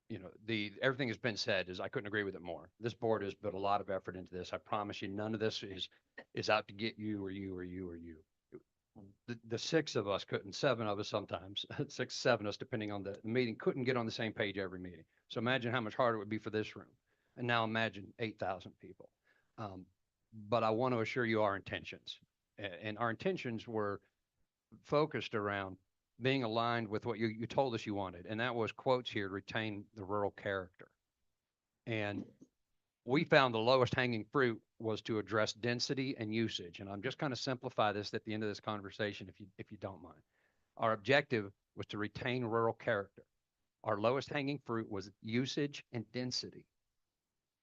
you know, everything has been said is I couldn't agree with it more. This board has put a lot of effort into this. I promise you, none of this is out to get you or you or you or you. The six of us couldn't, seven of us sometimes, 6, 7 of us, depending on the meeting, couldn't get on the same page every meeting. So imagine how much harder it would be for this room. And now imagine 8,000 people. But I want to assure you our intentions. And our intentions were focused around being aligned with what you told us you wanted. And that was quotes here, retain the rural character. And we found the lowest hanging fruit was to address density and usage. And I'm just kind of simplify this at the end of this conversation, if you don't mind. Our objective was to retain rural character. Our lowest hanging fruit was usage and density.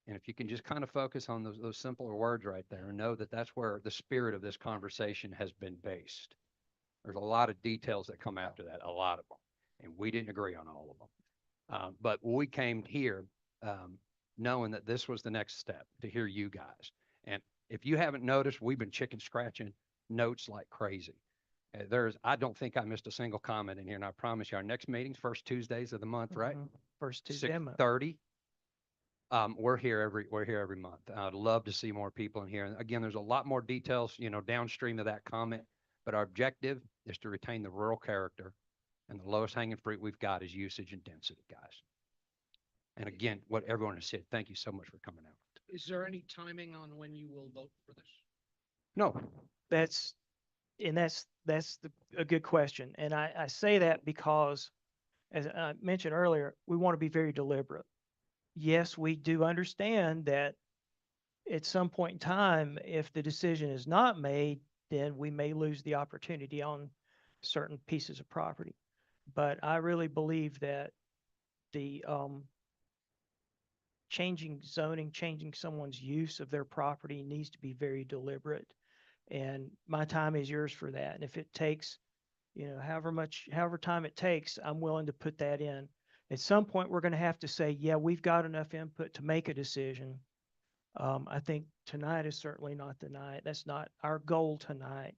And if you can just kind of focus on those simpler words right there and know that that's where the spirit of this conversation has been based. There's a lot of details that come after that, a lot of them. And we didn't agree on all of them. But we came here knowing that this was the next step to hear you guys. And if you haven't noticed, we've been chicken scratching notes like crazy. I don't think I missed a single comment in here. And I promise you, our next meeting's first Tuesdays of the month, right? First Tuesday of the month. 6:30. We're here every month. I'd love to see more people in here. And again, there's a lot more details, you know, downstream of that comment. But our objective is to retain the rural character And the lowest hanging fruit we've got is usage and density, guys. And again, what everyone has said, thank you so much for coming out. Is there any timing on when you will vote for this? No, That's a good question. And I say that because, as I mentioned earlier, we want to be very deliberate. Yes, we do understand that at some point in time, if the decision is not made, then we may lose the opportunity on certain pieces of property. But I really believe that the changing zoning, changing someone's use of their property needs to be very deliberate. And my time is yours for that. And if it takes, however time it takes, I'm willing to put that in. At some point, we're going to have to say, yeah, we've got enough input to make a decision. I think tonight is certainly not the night. That's not our goal tonight.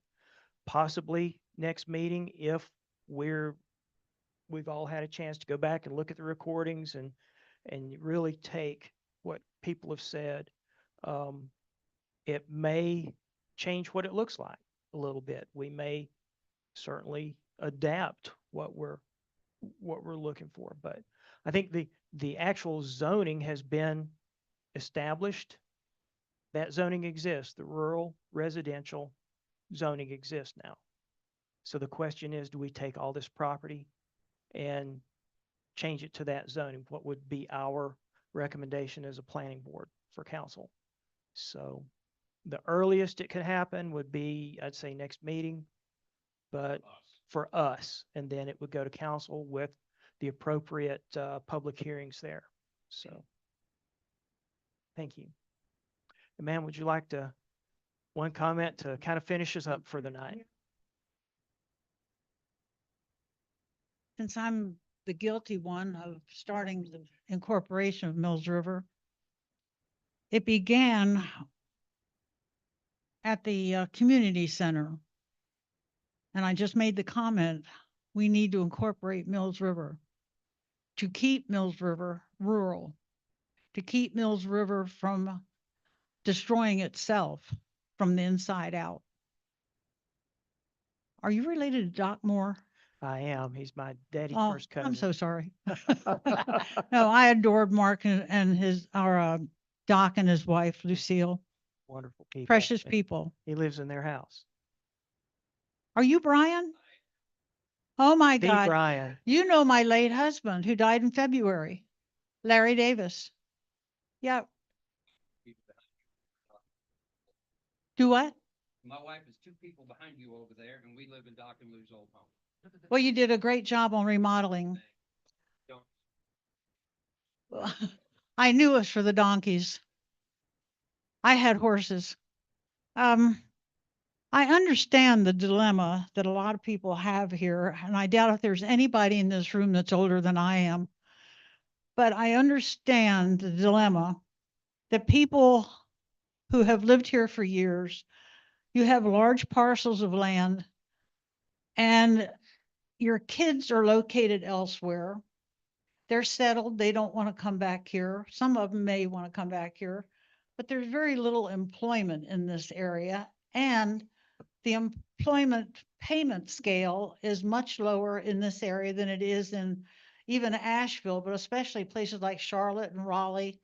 Possibly next meeting, if we've all had a chance to go back and look at the recordings and really take what people have said. It may change what it looks like a little bit. We may certainly adapt what we're looking for, but I think the actual zoning has been established. That zoning exists. The rural residential zoning exists now. So the question is, do we take all this property and change it to that zoning? What would be our recommendation as a planning board for council? So the earliest it could happen would be, I'd say, next meeting, but for us, and then it would go to council with the appropriate public hearings there. So thank you. And ma'am, would you like one comment to kind of finish us up for the night? Since I'm the guilty one of starting the incorporation of Mills River, it began at the community center. And I just made the comment, we need to incorporate Mills River to keep Mills River rural, to keep Mills River from destroying itself from the inside out. Are you related to Doc Moore? I am. He's my daddy's Oh, first cousin. I'm so sorry. No, I adored Mark and our Doc and his wife, Lucille. Wonderful people. Precious people. He lives in their house. Are you Brian? Oh my The God. Brian. You know my late husband who died in February, Larry Davis. Yeah. Do what? my wife is 2 people behind you over there, and we live in Doc and Lou's old home. Well, you did a great job on remodeling. I knew it was for the donkeys. I had horses. I understand the dilemma that a lot of people have here, and I doubt if there's anybody in this room that's older than I am. But I understand the dilemma that people who have lived here for years, you have large parcels of land, and your kids are located elsewhere. They're settled. They don't want to come back here. Some of them may want to come back here, but there's very little employment in this area. And the employment payment scale is much lower in this area than it is in even Asheville, but especially places like Charlotte and Raleigh,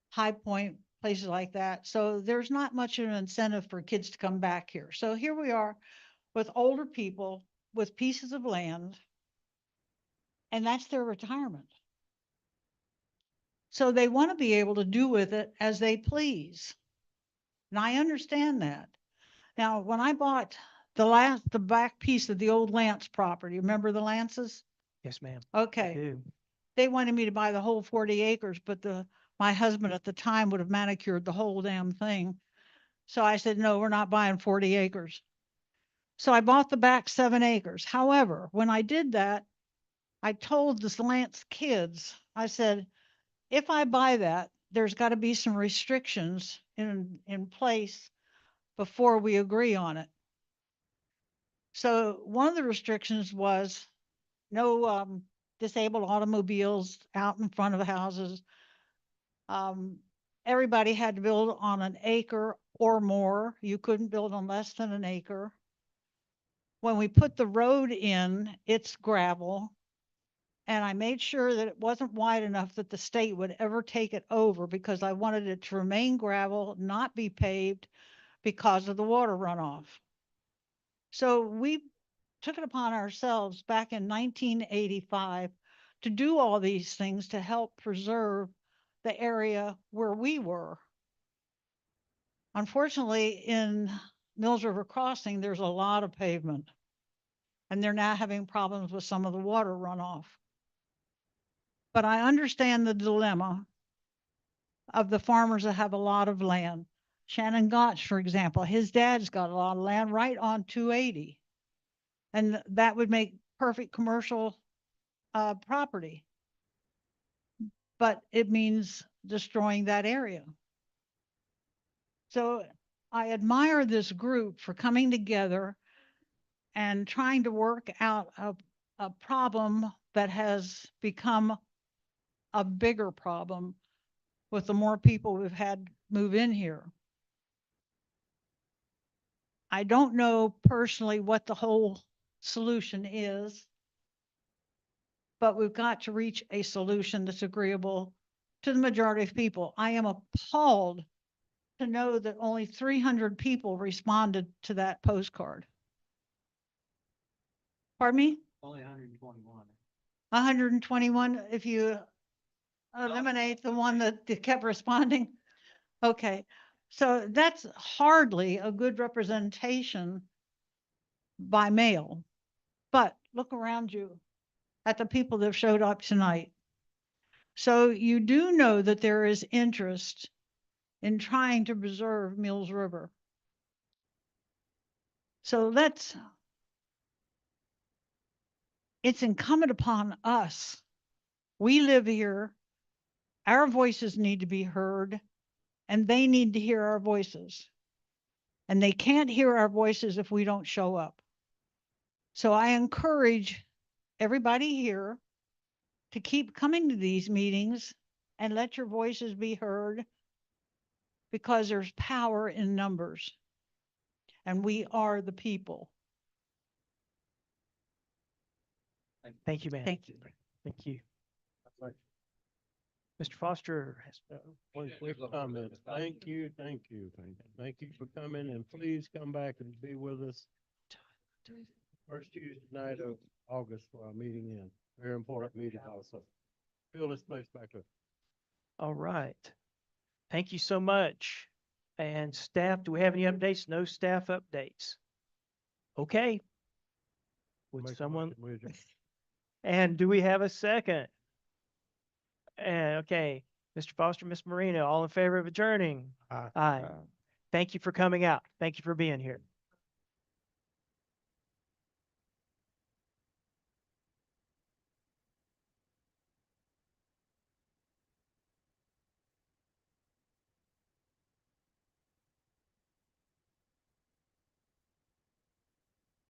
High Point, places like that. So there's not much of an incentive for kids to come back here. So here we are with older people with pieces of land, and that's their retirement. So they want to be able to do with it as they please. And I understand that. Now, when I bought the back piece of the old Lance property, remember the Lances? Yes, ma'am. Okay. I do. They wanted me to buy the whole 40 acres, but my husband at the time would have manicured the whole damn thing. So I said, no, we're not buying 40 acres. So I bought the back 7 acres. However, when I did that, I told the Lance kids, I said, if I buy that, there's got to be some restrictions in place before we agree on it. So one of the restrictions was no disabled automobiles out in front of the houses. Everybody had to build on an acre or more. You couldn't build on less than an acre. when we put the road in, it's gravel. And I made sure that it wasn't wide enough that the state would ever take it over because I wanted it to remain gravel, not be paved because of the water runoff. So we took it upon ourselves back in 1985 to do all these things to help preserve the area where we were. Unfortunately, in Mills River Crossing, there's a lot of pavement. And they're now having problems with some of the water runoff. But I understand the dilemma of the farmers that have a lot of land. Shannon Gotch, for example, his dad's got a lot of land right on 280. And that would make perfect commercial property. But it means destroying that area. So I admire this group for coming together and trying to work out a problem that has become a bigger problem with the more people we've had move in here. I don't know personally what the whole solution is, but we've got to reach a solution that's agreeable to the majority of people. I am appalled to know that only 300 people responded to that postcard. Pardon me? Only 121. 121 if you eliminate the one that kept responding. Okay, so that's hardly a good representation by mail. But look around you at the people that showed up tonight. So you do know that there is interest in trying to preserve Mills River. So it's incumbent upon us. We live here. Our voices need to be heard, and they need to hear our voices. And they can't hear our voices if we don't show up. So I encourage everybody here to keep coming to these meetings and let your voices be heard, because there's power in numbers, and we are the people. Thank you, ma'am. Thank you. Thank you. Mr. Foster has. One quick comment. Thank you for coming, and please come back and be with us first Tuesday night of August for our meeting in. Very important meeting also. Fill this place back up. All right. Thank you so much. And staff, do we have any updates? No staff updates. Okay. Would Make a someone, motion, we adjourn. and do we have a second? Okay, Mr. Foster, Ms. Marino, all in favor of adjourning? Aye. Aye. Thank you for coming out. Thank you for being here.